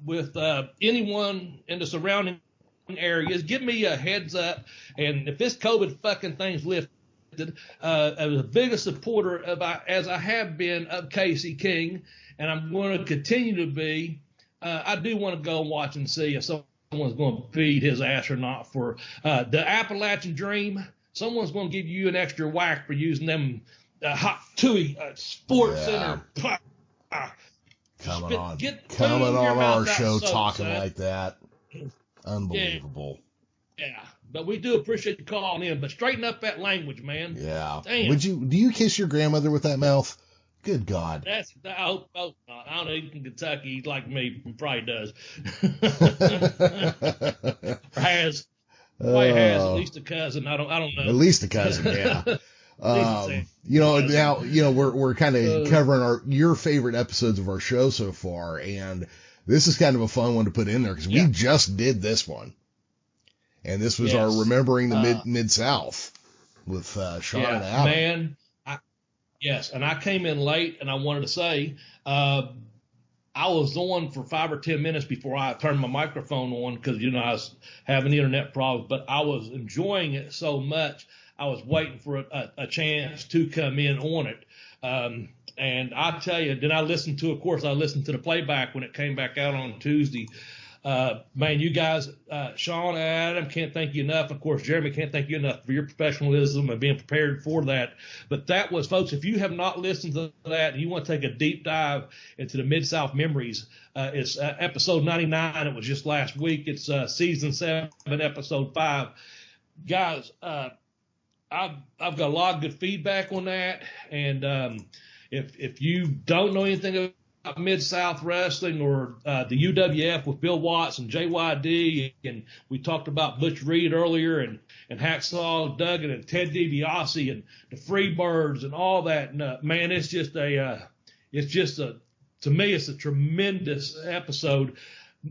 with anyone in the surrounding areas, give me a heads up. And if this COVID fucking thing's lifted, as big a supporter as I have been of Casey King, and I'm going to continue to be, I do want to go and watch and see if someone's going to feed his ass or not for the Appalachian Dream. Someone's going to give you an extra whack for using them hot Tui Sports Center. Coming on our show talking like that. Unbelievable. Yeah, but we do appreciate you calling in. But straighten up that language, man. Yeah. Damn. Do you kiss your grandmother with that mouth? Good God. I hope not. I don't know. He's from Kentucky. He's like me. He probably does. Or has. Probably has at least a cousin. I don't know. At least a cousin, yeah. We're kind of covering your favorite episodes of our show so far, and this is kind of a fun one to put in there because we just did this one. And this was our Remembering the Mid-South with Sean and Adam. Man, and I came in late, and I wanted to say I was on for 5 or 10 minutes before I turned my microphone on because, I was having internet problems, but I was enjoying it so much. I was waiting for a chance to come in on it. And I tell you, then I listened to the playback when it came back out on Tuesday. Man, you guys, Sean, Adam, can't thank you enough. Of course, Jeremy, can't thank you enough for your professionalism and being prepared for that. But that was, folks, if you have not listened to that and you want to take a deep dive into the Mid-South memories, it's episode 99. It was just last week. It's season 7, episode 5. Guys, I've got a lot of good feedback on that. And if you don't know anything about Mid-South Wrestling or the UWF with Bill Watts and JYD, and we talked about Butch Reed earlier, and Hacksaw Duggan and Ted DiBiase and the Freebirds and all that. And, man, to me, it's a tremendous episode.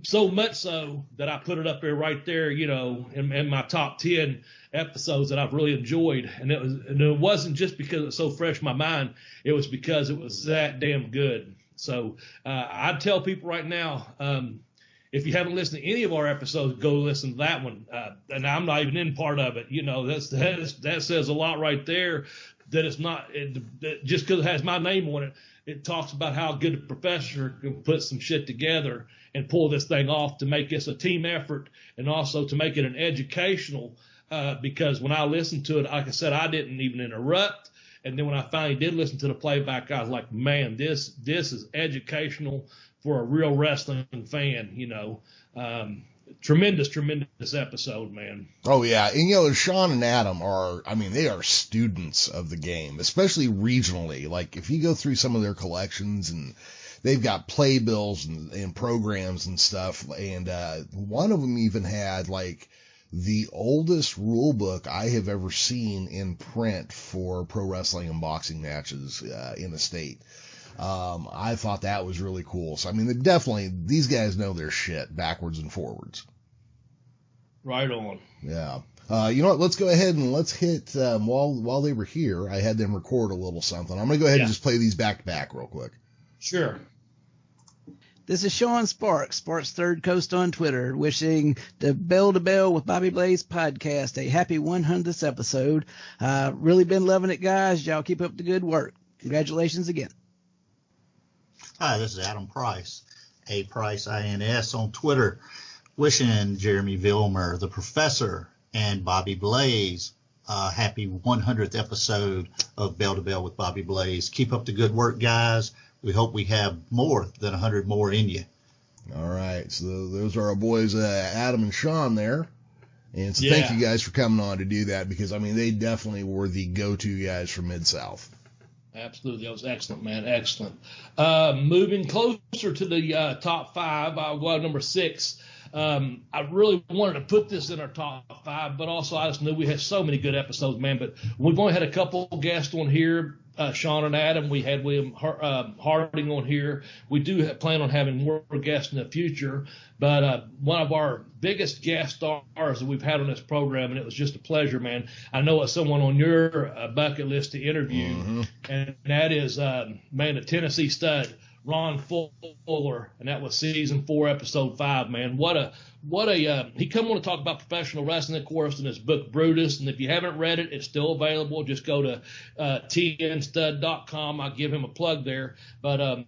So much so that I put it up there right there, in my top 10 episodes that I've really enjoyed. And it wasn't just because it's so fresh in my mind. It was because it was that damn good. So I'd tell people right now, if you haven't listened to any of our episodes, go listen to that one. And I'm not even in part of it. That says a lot right there. That it's not just because it has my name on it. It talks about how good a professor can put some shit together and pull this thing off to make this a team effort, and also to make it an educational. Because when I listened to it, like I said, I didn't even interrupt. And then when I finally did listen to the playback, I was like, man, this is educational for a real wrestling fan, Tremendous episode, man. Oh, yeah. And, Sean and Adam they are students of the game, especially regionally. Like, if you go through some of their collections, and they've got playbills and programs and stuff, and one of them even had, like, the oldest rule book I have ever seen in print for pro wrestling and boxing matches in the state. I thought that was really cool. So, these guys know their shit backwards and forwards. Right on. Yeah. You know what? Let's go ahead and let's hit, while they were here, I had them record a little something. I'm going to go ahead and just play these back to back real quick. Sure. This is Sean Sparks, Sparks Third Coast on Twitter, wishing the Bell to Bell with Bobby Blaze podcast a happy 100th episode. Really been loving it, guys. Y'all keep up the good work. Congratulations again. Hi, this is Adam Price, A Price INS on Twitter, wishing Jeremy Vilmur, the Professor, and Bobby Blaze happy 100th episode of Bell to Bell with Bobby Blaze. Keep up the good work, guys. We hope we have more than 100 more in you. All right. So those are our boys, Adam and Sean there. And so thank you guys for coming on to do that, because, they definitely were the go-to guys from Mid-South. Absolutely. That was excellent, man. Excellent. Moving closer to the top 5, number 6. I really wanted to put this in our top 5, but also I just knew we had so many good episodes, man. But we've only had a couple guests on here, Sean and Adam. We had William Harding on here. We do plan on having more guests in the future. But one of our biggest guest stars that we've had on this program, and it was just a pleasure, man. I know it's someone on your bucket list to interview, and that is, the Tennessee stud, Ron Fuller, and that was season 4, episode 5, man. What a he come on to talk about professional wrestling, of course, in his book Brutus. And if you haven't read it, it's still available. Just go to tnstud.com. I'll give him a plug there. But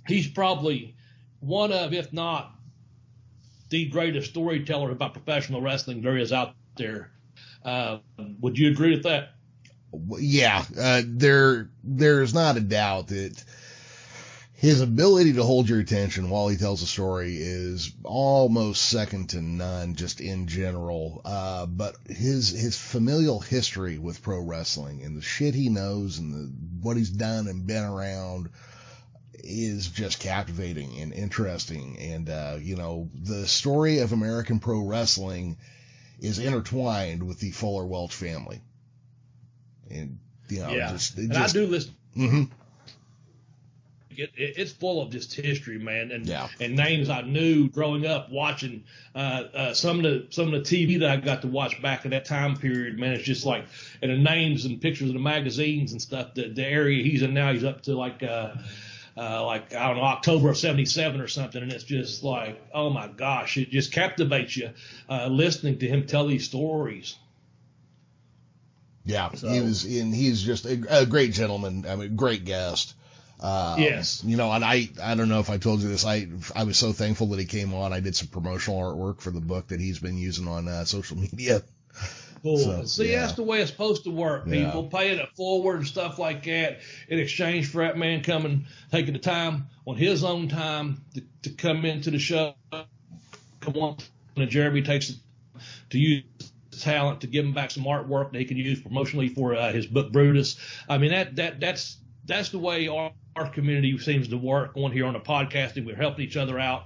he's probably one of, if not the greatest storyteller about professional wrestling there is out there. Would you agree with that? Yeah, there's not a doubt that his ability to hold your attention while he tells a story is almost second to none, just in general. But his familial history with pro wrestling and the shit he knows and what he's done and been around is just captivating and interesting. And, the story of American pro wrestling is intertwined with the Fuller Welch family. And, I do listen. it's full of just history, man, and names I knew growing up watching. Some of the TV that I got to watch back in that time period, man, it's just like, and the names and pictures of the magazines and stuff. The area he's in now, he's up to like I don't know, October of '77 or something, and it's just like, oh my gosh, it just captivates you listening to him tell these stories. Yeah, so, he's just a great gentleman. I mean, great guest. Yes. You know, and I don't know if I told you this. I was so thankful that he came on. I did some promotional artwork for the book that he's been using on social media. Cool. So, see, that's the way it's supposed to work. People paying it forward and stuff like that in exchange for that man coming, taking the time on his own time to come into the show. Come on, and Jeremy takes it to use talent to give him back some artwork that he can use promotionally for his book Brutus. I mean, that's the way our community seems to work on here on the podcasting. We're helping each other out.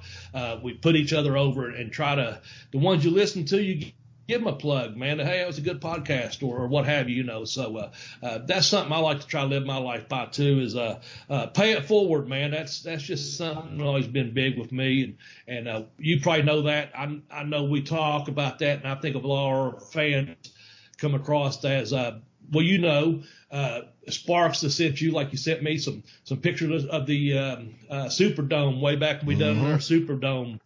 We put each other over and try to, the ones you listen to, you give them a plug, man. Hey, it was a good podcast or what have you, So that's something I like to try to live my life by too, is pay it forward, man. That's just something that's always been big with me. And you probably know that. I know we talk about that, and I think of a lot of our fans come across as, Sparks that sent you, like you sent me some pictures of the Superdome way back when we done our Superdome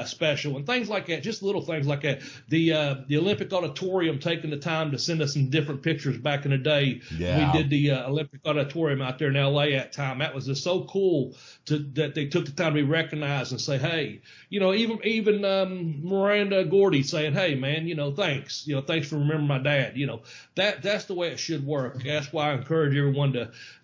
special and things like that, just little things like that. The Olympic Auditorium taking the time to send us some different pictures back in the day. Yeah. We did the Olympic Auditorium out there in LA at time. That was just so cool that they took the time to be recognized and say, hey, even Miranda Gordy saying, hey man, thanks, thanks for remembering my dad. That's the way it should work. That's why I encourage everyone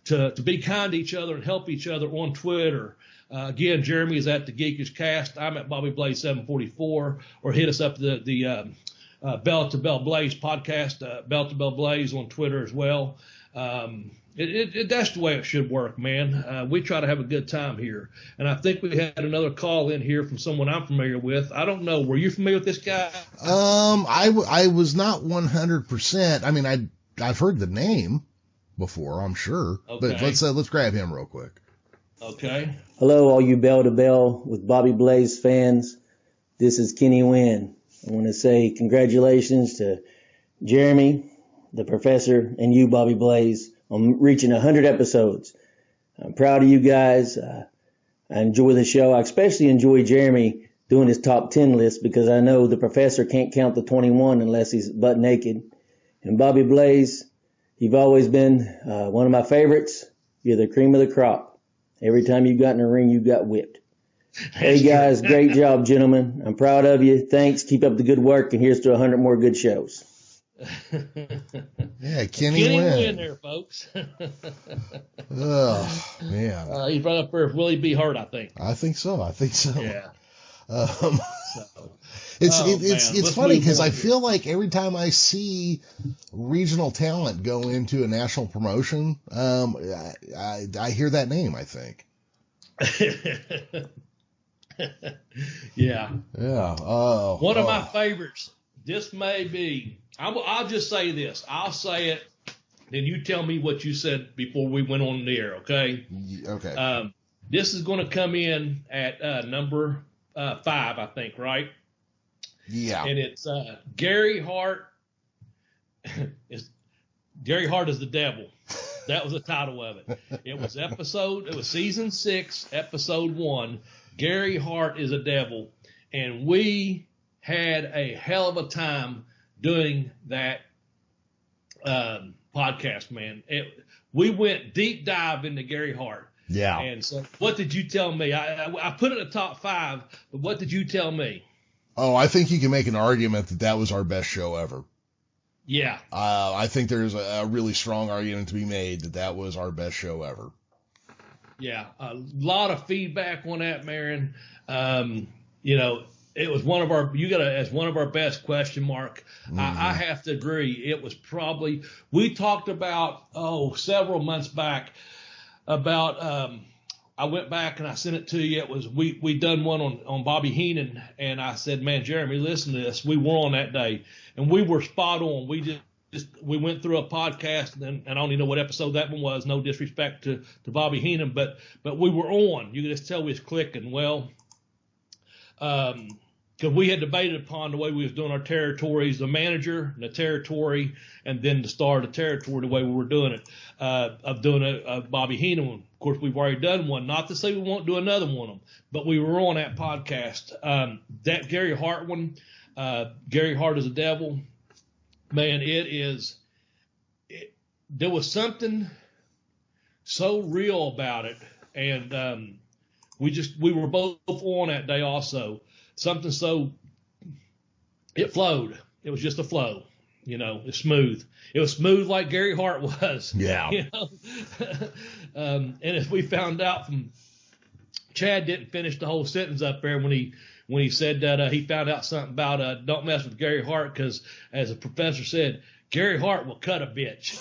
to be kind to each other and help each other on Twitter. Again, Jeremy is at the Geekish Cast. I'm at Bobby Blaze 744, or hit us up the Bell to Bell Blaze podcast, Bell to Bell Blaze on Twitter as well. That's the way it should work, man. We try to have a good time here, and I think we had another call in here from someone I'm familiar with. I don't know. Were you familiar with this guy? I was not 100%. I mean, I've heard the name before, I'm sure, but let's grab him real quick. Okay. Hello, all you Bell to Bell with Bobby Blaze fans. This is Kenny Wynn. I want to say congratulations to Jeremy, the professor, and you, Bobby Blaze, on reaching 100 episodes. I'm proud of you guys. I enjoy the show. I especially enjoy Jeremy doing his top 10 list because I know the professor can't count the 21 unless he's butt naked. And Bobby Blaze, you've always been one of my favorites. You're the cream of the crop. Every time you got in the ring, you got whipped. Hey, guys, great job, gentlemen. I'm proud of you. Thanks. Keep up the good work, and here's to 100 more good shows. Yeah, Kenny Wynn there, folks. Oh, man. He's right up there with Willie B. Hurt, I think. I think so. Yeah. It's funny because I feel like every time I see regional talent go into a national promotion, I hear that name, I think. Yeah. Oh. One of my favorites. This may be. I'll just say this. I'll say it, then you tell me what you said before we went on the air. Okay. Okay. This is going to come in at number 5, I think, right? Yeah. And it's Gary Hart. Gary Hart is the devil. That was the title of it. It was season 6, episode 1. Gary Hart is a devil. And we had a hell of a time doing that podcast, man. We went deep dive into Gary Hart. Yeah. And so what did you tell me? I put it in the top 5, but what did you tell me? Oh, I think you can make an argument that was our best show ever. Yeah. I think there's a really strong argument to be made that was our best show ever. Yeah. A lot of feedback on that, Marion. It was one of our, as one of our best, question mark. Mm-hmm. I have to agree. It was probably, we talked about, several months back about, I went back and I sent it to you. It was, we done one on Bobby Heenan, and I said, man, Jeremy, listen to this. We were on that day and we were spot on. We just we went through a podcast, and I don't even know what episode that one was. No disrespect to Bobby Heenan, but we were on. You could just tell we was clicking. Well, because we had debated upon the way we was doing our territories, the manager, the territory, and then the star of the territory, the way we were doing it, of doing a Bobby Heenan one. Of course, we've already done one. Not to say we won't do another one of them, but we were on that podcast. That Gary Hart one, Gary Hart is a devil. Man, there was something so real about it. And we were both on that day also. Something so, it flowed. It was just a flow. It's smooth. It was smooth like Gary Hart was. Yeah. And as we found out from Chad didn't finish the whole sentence up there when he said that he found out something about don't mess with Gary Hart because, as a professor said, Gary Hart will cut a bitch.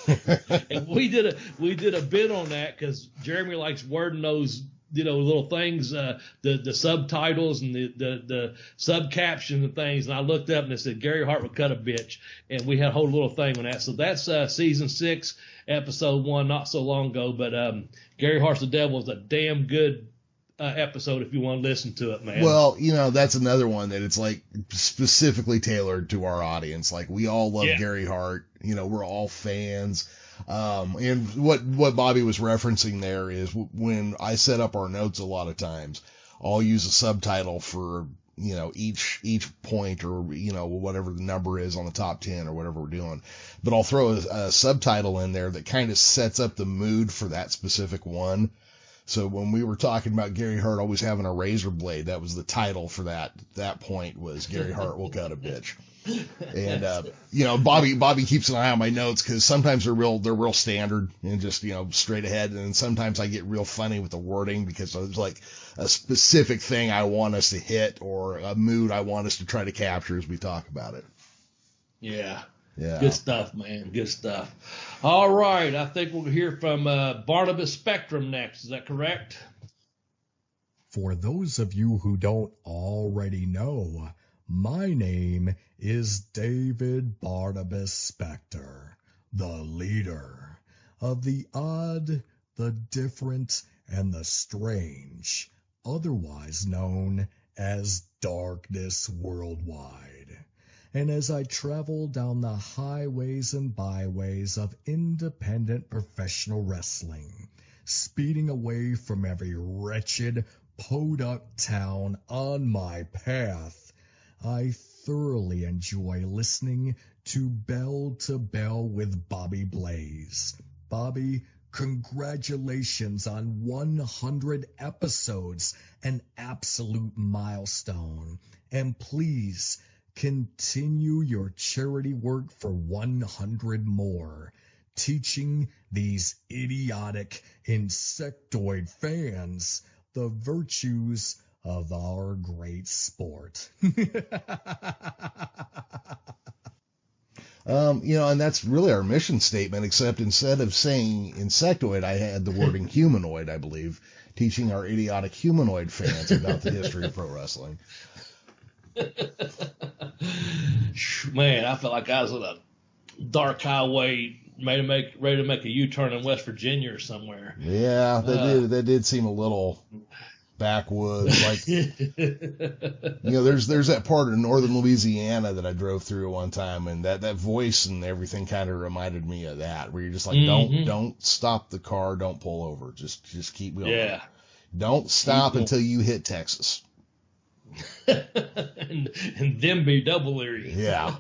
And we did a bit on that because Jeremy likes wording those little things, the subtitles and the sub captions and things. And I looked up and it said Gary Hart would cut a bitch, and we had a whole little thing on that. So that's season 6, episode 1, not so long ago. But Gary Hart's the Devil is a damn good episode if you want to listen to it, man. Well, that's another one that it's like specifically tailored to our audience. Like, we all love Gary Hart. We're all fans. And what Bobby was referencing there is when I set up our notes, a lot of times I'll use a subtitle for, each point or, whatever the number is on the top 10 or whatever we're doing. But I'll throw a subtitle in there that kind of sets up the mood for that specific one. So when we were talking about Gary Hart always having a razor blade, that was the title for that point was Gary Hart will cut a bitch. And, Bobby keeps an eye on my notes because sometimes they're real standard and just, straight ahead. And sometimes I get real funny with the wording because there's like a specific thing I want us to hit or a mood I want us to try to capture as we talk about it. Yeah. Yeah. Good stuff, man. Good stuff. All right. I think we'll hear from Barnabas Spectrum next. Is that correct? For those of you who don't already know, my name is David Barnabas Spector, the leader of the odd, the different, and the strange, otherwise known as Darkness Worldwide. And as I travel down the highways and byways of independent professional wrestling, speeding away from every wretched, podunk town on my path, I thoroughly enjoy listening to Bell with Bobby Blaze. Bobby, congratulations on 100 episodes, an absolute milestone. And please, continue your charity work for 100 more, teaching these idiotic insectoid fans the virtues of our great sport. And that's really our mission statement, except instead of saying insectoid, I had the wording humanoid, I believe, teaching our idiotic humanoid fans about the history of pro wrestling. Man, I felt like I was on a dark highway, ready to make a U-turn in West Virginia or somewhere. Yeah, that did seem a little backwoods. Like, there's that part of northern Louisiana that I drove through one time, and that voice and everything kind of reminded me of that, where you're just like, don't stop the car, don't pull over, just keep going. Yeah. Don't stop until you hit Texas. and then be double leery. Yeah.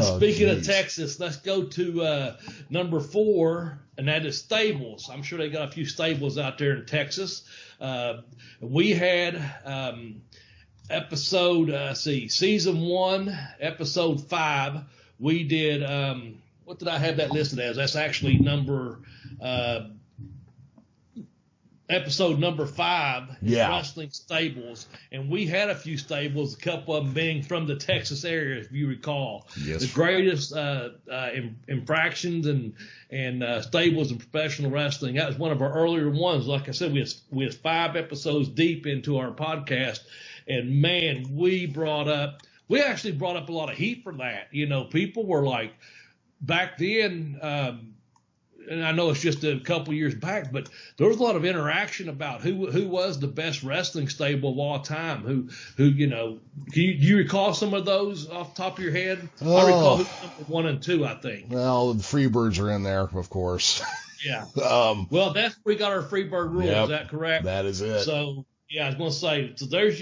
Speaking of Texas, let's go to number 4, and that is stables. I'm sure they got a few stables out there in Texas. We had season 1, episode 5. We did what did I have that listed as? That's actually episode number 5, Wrestling Stables, and we had a few stables, a couple of them being from the Texas area, if you recall. Yes. The greatest infractions and stables in professional wrestling. That was one of our earlier ones. Like I said, we had 5 episodes deep into our podcast, and man, we brought up we actually brought up a lot of heat for that. You know, people were like, back then, and I know it's just a couple years back, but there was a lot of interaction about who was the best wrestling stable of all time. Who you know, do you recall some of those off the top of your head? Oh. I recall number 1 and 2, I think. Well, the Freebirds are in there, of course. Yeah. Well, that's where we got our Freebird rule. Yep, is that correct? that is it. So, yeah, I was going to say, so there's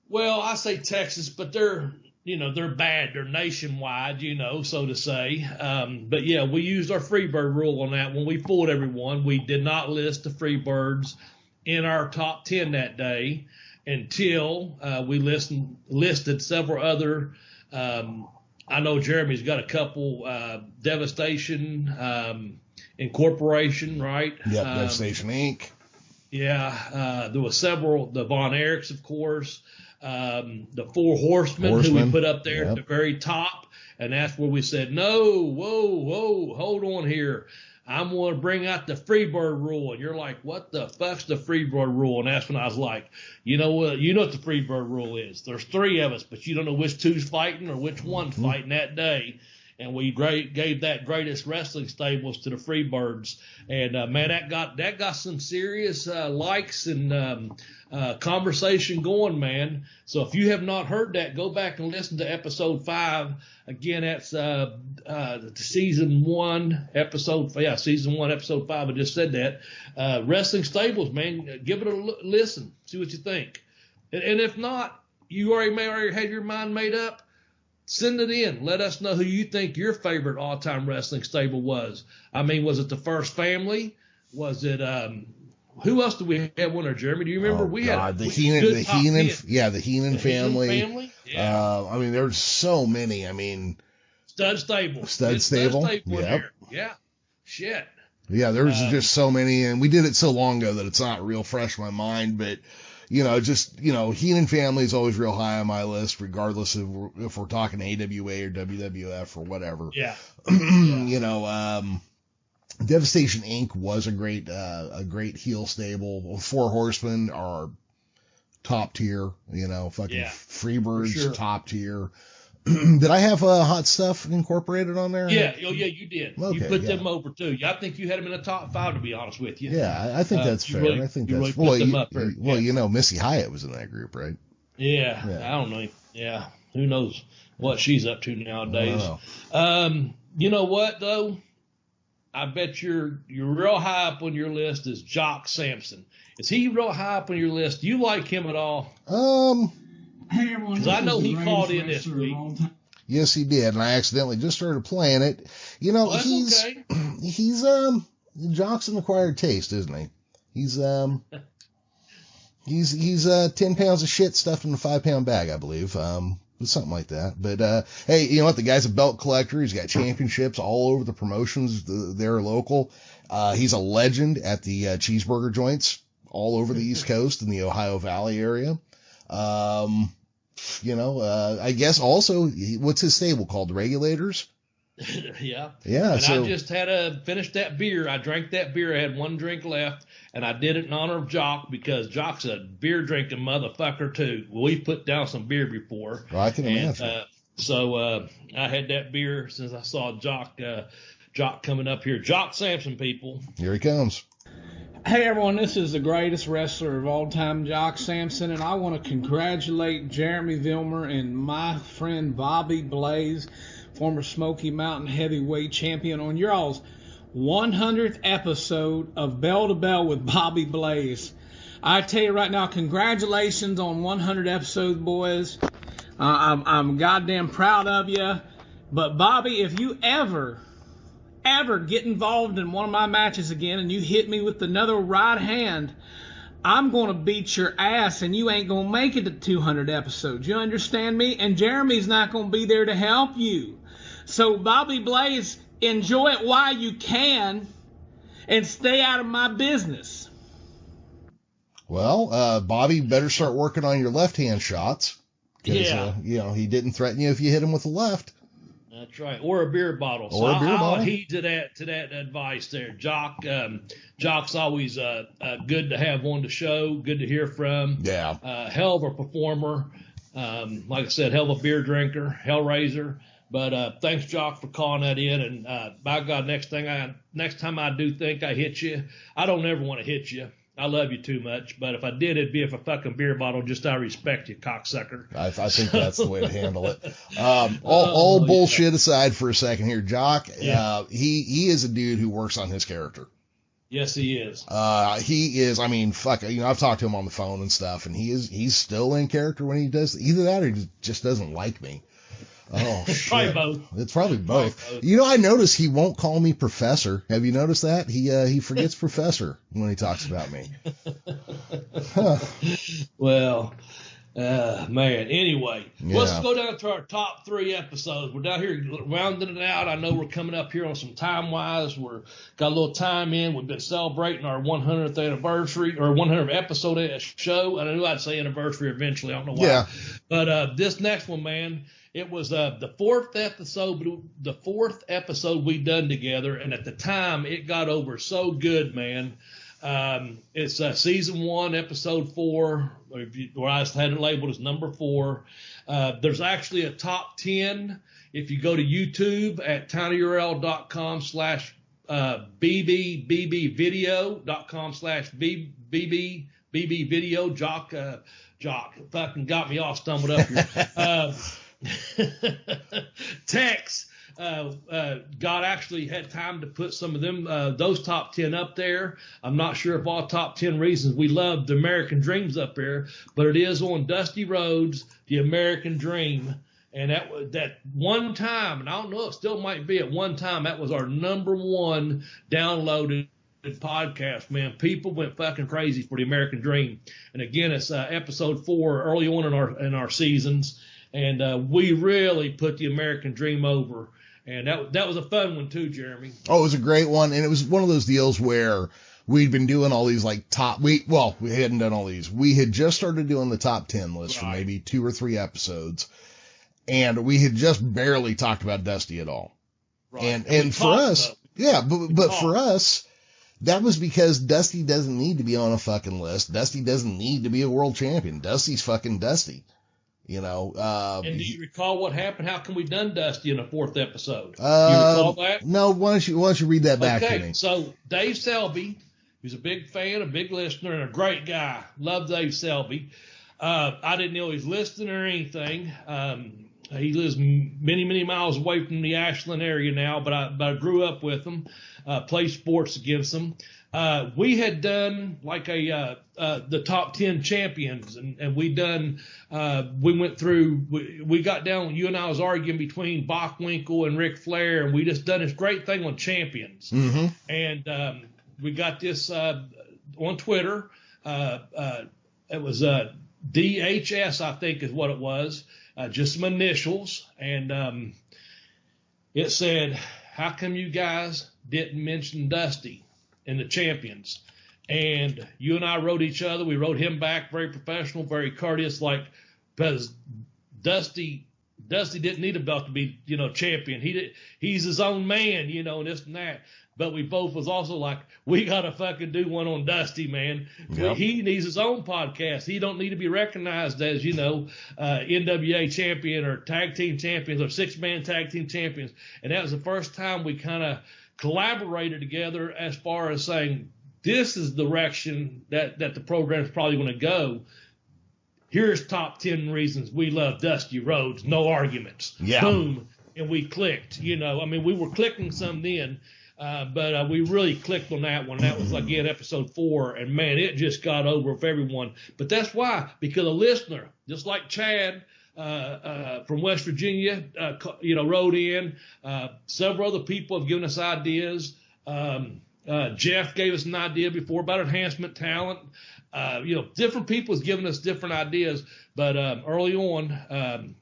well, I say Texas, but they're bad. They're nationwide, so to say. But yeah, we used our Freebird rule on that when we fooled everyone. We did not list the Freebirds in our top 10 that day until we listed several other. I know Jeremy's got a couple, Devastation, Incorporation, right? Yep, Devastation Inc. Yeah, there was several, the Von Erichs, of course, the Four Horsemen, who we put up there at the very top, and that's where we said, no, whoa, hold on here. I'm going to bring out the Freebird rule. And you're like, what the fuck's the Freebird rule? And that's when I was like, you know what the Freebird rule is. There's 3 of us, but you don't know which 2's fighting or which 1's fighting that day. And we gave that greatest wrestling stables to the Freebirds. And, man, that got some serious likes and conversation going, man. So if you have not heard that, go back and listen to episode 5. Again, that's season 1, episode 5. I just said that. Wrestling stables, man, give it a listen. See what you think. And if not, you already have your mind made up. Send it in. Let us know who you think your favorite all-time wrestling stable was. I mean, was it the First Family? Was it who else did we have one there, Jeremy? Do you remember? The Heenan family. Yeah. I mean, there's so many. I mean, Stud Stable. Yep. Yeah. Shit. Yeah, there's just so many, and we did it so long ago that it's not real fresh in my mind, but Heenan family is always real high on my list, regardless of if we're talking AWA or WWF or whatever. Yeah. Devastation Inc. was a great heel stable. Four Horsemen are top tier, Freebirds, sure. Top tier. Did I have Hot Stuff Incorporated on there? Yeah, you did. Okay, you put them over too. I think you had them in the top 5, to be honest with you. Yeah, I think that's fair. Really, I think you that's really put them up there. Well, Missy Hyatt was in that group, right? Yeah, I don't know. Yeah, who knows what she's up to nowadays. You know what though? I bet you're real high up on your list is Jock Sampson. Is he real high up on your list? Do you like him at all? Hey everyone, because I know he called in this week. Yes, he did, and I accidentally just started playing it. He's okay. He's Jock's an acquired taste, isn't he? He's 10 pounds of shit stuffed in a 5-pound bag, I believe. Something like that. But hey, you know what? The guy's a belt collector. He's got championships all over the promotions. They're local. He's a legend at the cheeseburger joints all over the East Coast in the Ohio Valley area. I guess also, what's his stable called? The Regulators? Yeah. Yeah. And I just had to finish that beer. I drank that beer. I had one drink left, and I did it in honor of Jock because Jock's a beer drinking motherfucker too. We've put down some beer before. Well, I can imagine. So I had that beer since I saw Jock coming up here. Jock Sampson, people. Here he comes. Hey everyone, this is the greatest wrestler of all time, Jock Sampson, and I want to congratulate Jeremy Vilmur and my friend Bobby Blaze, former Smoky Mountain Heavyweight Champion, on your all's 100th episode of Bell to Bell with Bobby Blaze. I tell you right now, congratulations on 100 episodes, boys. I'm goddamn proud of you. But Bobby, if you ever get involved in one of my matches again and you hit me with another right hand, I'm going to beat your ass and you ain't going to make it to 200 episodes. You understand me? And Jeremy's not going to be there to help you. So, Bobby Blaze, enjoy it while you can and stay out of my business. Well, Bobby, better start working on your left-hand shots. Yeah. He didn't threaten you if you hit him with the left. That's right, or a beer bottle. Or a beer bottle. I'll heed to that advice there, Jock. Jock's always good to have on the show. Good to hear from. Yeah. Hell of a performer. Like I said, hell of a beer drinker, hellraiser. But thanks, Jock, for calling that in. And by God, next time I do think I hit you, I don't ever want to hit you. I love you too much. But if I did, it'd be with a fucking beer bottle just out of respect, you cocksucker. I think that's the way to handle it. All bullshit aside for a second here, Jock. Yeah. He is a dude who works on his character. Yes, he is. He is. I mean, fuck. I've talked to him on the phone and stuff, and he's still in character when he does either that or he just doesn't like me. Oh, shit. Probably both. It's probably both. I notice he won't call me Professor. Have you noticed that? He forgets Professor when he talks about me. Huh. Well, man. Anyway, let's go down to our top 3 episodes. We're down here rounding it out. I know we're coming up here on some time-wise. We're got a little time in. We've been celebrating our 100th anniversary or 100th episode of the show. I knew I'd say anniversary eventually. I don't know why. Yeah. But this next one, man, it was the 4th episode we done together, and at the time it got over so good, man. It's season 1, episode 4, or I had it labeled as number 4. There's actually a top 10 if you go to YouTube at tinyurl.com/bbvideo.com/bbvideo. Jock fucking got me all stumbled up here. Tex, God actually had time to put some of them, those top 10 up there. I'm not sure if all top 10 reasons we love the American Dream's up there, but it is on Dusty Rhodes, the American Dream. And that one time, and I don't know, it still might be at one time, that was our number 1 downloaded podcast, man. People went fucking crazy for the American Dream. And again, it's episode 4 early on in our seasons. And we really put the American Dream over. And that was a fun one too, Jeremy. Oh, it was a great one. And it was one of those deals where we'd been doing all these like we hadn't done all these. We had just started doing the top 10 list for maybe 2 or 3 episodes. And we had just barely talked about Dusty at all. Right. And for us, but for us, that was because Dusty doesn't need to be on a fucking list. Dusty doesn't need to be a world champion. Dusty's fucking Dusty. And do you recall what happened? How come we done Dusty in the 4th episode? Do you recall that? No. Why don't you read that back to me? So Dave Selby, who's a big fan, a big listener, and a great guy. Love Dave Selby. I didn't know he was listening or anything. He lives many, many miles away from the Ashland area now, but I grew up with him, played sports against him. We had done like the top 10 champions, and we went through, we got down, you and I was arguing between Bockwinkel and Ric Flair, and we just done this great thing on champions. Mm-hmm. And we got this on Twitter. It was DHS, I think is what it was, just some initials. And it said, how come you guys didn't mention Dusty and the champions? And you and I wrote each other. We wrote him back, very professional, very courteous, because Dusty didn't need a belt to be, champion. He's his own man, and this and that. But we both was also like, we got to fucking do one on Dusty, man. Yep. He needs his own podcast. He don't need to be recognized as, NWA champion or tag team champions or 6-man tag team champions. And that was the first time we kind of collaborated together as far as saying, this is the direction that the program is probably going to go. Here's top 10 reasons we love Dusty Rhodes. No arguments. Yeah. Boom. And we clicked, we were clicking some then, but we really clicked on that one. That was, again, episode 4. And, man, it just got over with everyone. But that's why, because a listener, just like Chad from West Virginia, wrote in. Several other people have given us ideas. Jeff gave us an idea before about enhancement talent. Different people has given us different ideas. But early on,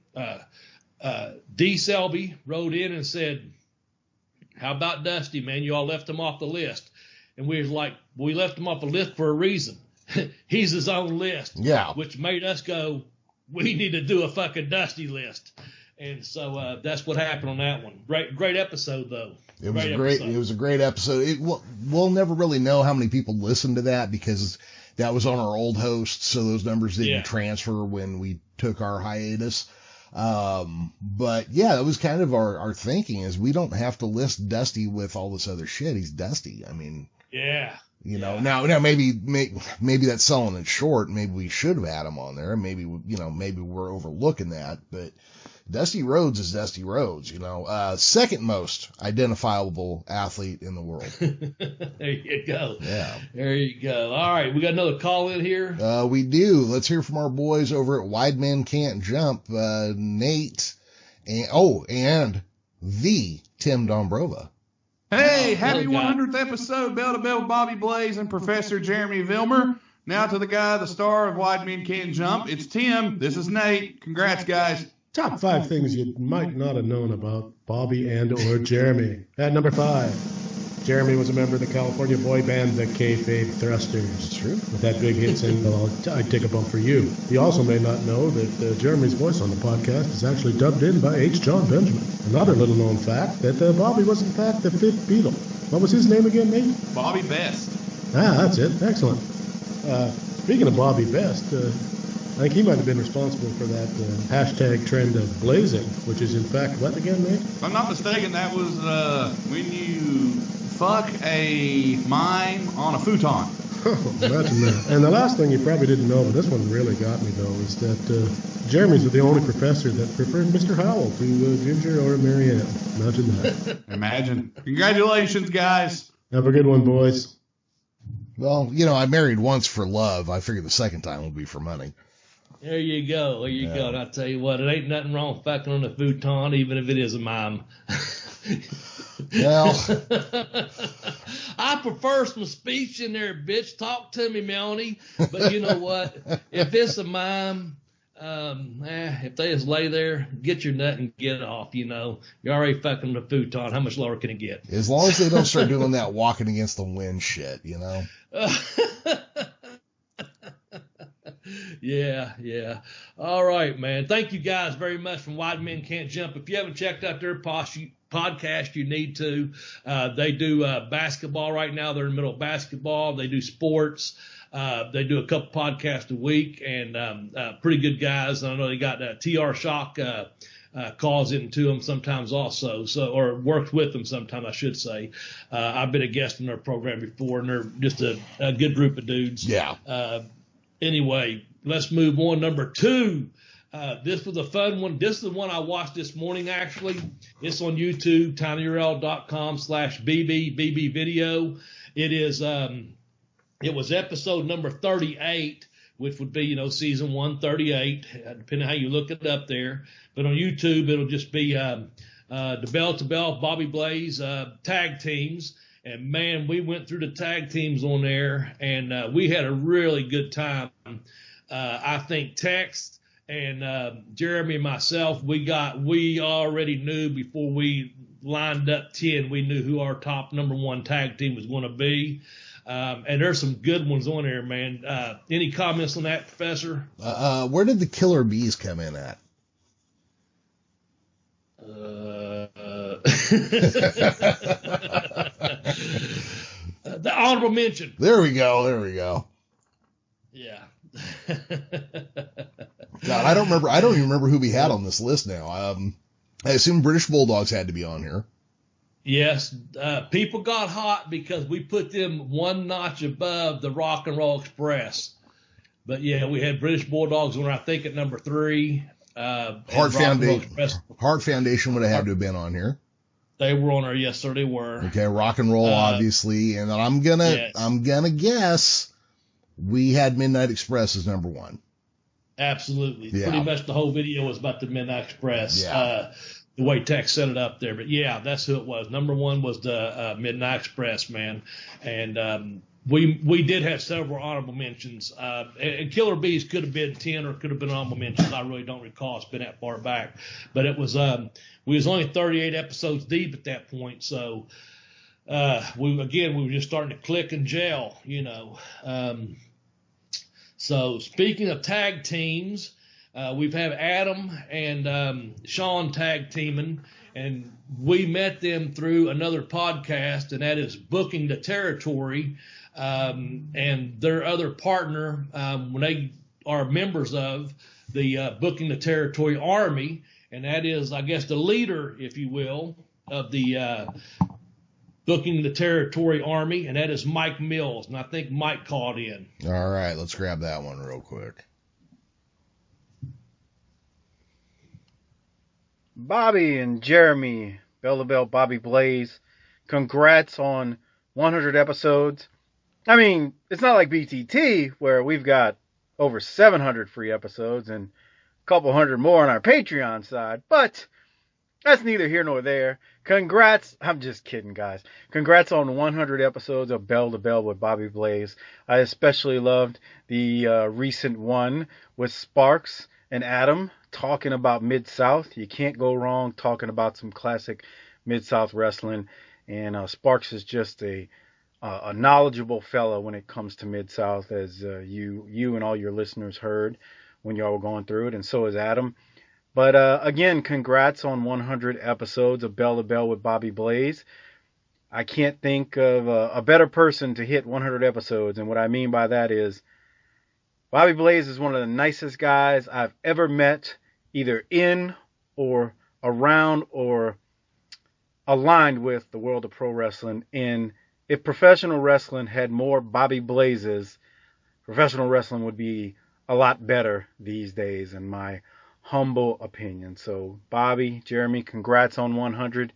D. Selby wrote in and said, how about Dusty, man? You all left him off the list. And we was like, we left him off the list for a reason. He's his own list. Yeah. Which made us go, we need to do a fucking Dusty list. And so that's what happened on that one. Great episode, though. It was a great episode. We'll never really know how many people listened to that because that was on our old host, so those numbers didn't transfer when we took our hiatus. But yeah, that was kind of our thinking, is we don't have to list Dusty with all this other shit. He's Dusty. I mean, you know, now maybe that's selling it short. Maybe we should have had him on there. Maybe we're overlooking that, but Dusty Rhodes is Dusty Rhodes, you know, second most identifiable athlete in the world. There you go. Yeah. There you go. All right. We got another call in here. We do. Let's hear from our boys over at Wide Men Can't Jump, Nate and the Tim Dombrova. Hey, happy 100th episode, Bell to Bell with Bobby Blaze and Professor Jeremy Vilmur. Now to the guy, the star of Wide Men Can't Jump. It's Tim. This is Nate. Congrats, guys. Top 5 things you might not have known about Bobby and or Jeremy. At number 5, Jeremy was a member of the California boy band, the Kayfabe Thrusters. That's true. With that big hit single, I'd Take a Bump for You. You also may not know that Jeremy's voice on the podcast is actually dubbed in by H. John Benjamin. Another little known fact, that Bobby was in fact the 5th Beatle. What was his name again, Nate? Bobby Best. That's it. Excellent. Speaking of Bobby Best, I think he might have been responsible for that hashtag trend of blazing, which is in fact what again, Nate? If I'm not mistaken, that was when you fuck a mime on a futon. Imagine that. And the last thing you probably didn't know, but this one really got me though, is that Jeremy's the only professor that preferred Mr. Howell to Ginger or Marianne. Imagine that. Imagine. Congratulations, guys. Have a good one, boys. Well, you know, I married once for love. I figured the second time would be for money. There you go. There you go. And I tell you what, it ain't nothing wrong with fucking on a futon, even if it is a mime. Well, I prefer some speech in there, bitch. Talk to me, Melanie. But you know what? If it's a mime, if they just lay there, get your nut and get off. You know, you're already fucking the futon. How much lower can it get? As long as they don't start doing that walking against the wind shit, you know. Yeah. All right, man. Thank you guys very much from Wide Men Can't Jump. If you haven't checked out their podcast, you need to. They do basketball right now. They're in the middle of basketball. They do sports. They do a couple podcasts a week, and pretty good guys. I know they got TR Shock calls into them sometimes also, or works with them sometimes, I should say. I've been a guest in their program before, and they're just a good group of dudes. Yeah. Anyway, let's move on. Number 2. This was a fun one. This is the one I watched this morning, actually. It's on YouTube, tinyurl.com/BB video. It was episode number 38, which would be, you know, season 138, depending on how you look it up there. But on YouTube, it'll just be the Bell to Bell Bobby Blaze tag teams. And, man, we went through the tag teams on there, and we had a really good time. I think Tex and Jeremy and myself, we already knew before we lined up 10, we knew who our top number 1 tag team was going to be. And there's some good ones on there, man. Any comments on that, Professor? Where did the Killer Bees come in at? The honorable mention. There we go. Yeah. God, I don't even remember who we had on this list now. I assume British Bulldogs had to be on here. Yes, people got hot because we put them one notch above the Rock and Roll Express. But yeah, we had British Bulldogs on, I think, at number 3. Heart Foundation would have had to have been on here. They were on there, yes, sir, they were. Okay, Rock and Roll, obviously, and then I'm gonna guess we had Midnight Express as number 1. Absolutely, yeah. Pretty much the whole video was about the Midnight Express. Yeah. The way Tex set it up there, but yeah, that's who it was. Number 1 was the Midnight Express, man, and we did have several honorable mentions. And Killer Bees could have been 10 or could have been honorable mentions. I really don't recall. It's been that far back, but it was we was only 38 episodes deep at that point, so we were just starting to click and gel, you know. So speaking of tag teams. We've had Adam and Sean tag teaming, and we met them through another podcast, and that is Booking the Territory, and their other partner, when they are members of the Booking the Territory Army, and that is, I guess, the leader, if you will, of the Booking the Territory Army, and that is Mike Mills, and I think Mike called in. All right, let's grab that one real quick. Bobby and Jeremy, Bell to Bell, Bobby Blaze, congrats on 100 episodes. I mean, it's not like BTT where we've got over 700 free episodes and a couple hundred more on our Patreon side, but that's neither here nor there. Congrats. I'm just kidding, guys. Congrats on 100 episodes of Bell to Bell with Bobby Blaze. I especially loved the recent one with Sparks and Adam talking about Mid-South. You can't go wrong talking about some classic Mid-South wrestling. And Sparks is just a knowledgeable fellow when it comes to Mid-South, as you and all your listeners heard when y'all were going through it, and so is Adam. But again, congrats on 100 episodes of Bell to Bell with Bobby Blaze. I can't think of a better person to hit 100 episodes, and what I mean by that is Bobby Blaze is one of the nicest guys I've ever met, either in or around or aligned with the world of pro wrestling. And if professional wrestling had more Bobby Blazes, professional wrestling would be a lot better these days, in my humble opinion. So Bobby, Jeremy, congrats on 100.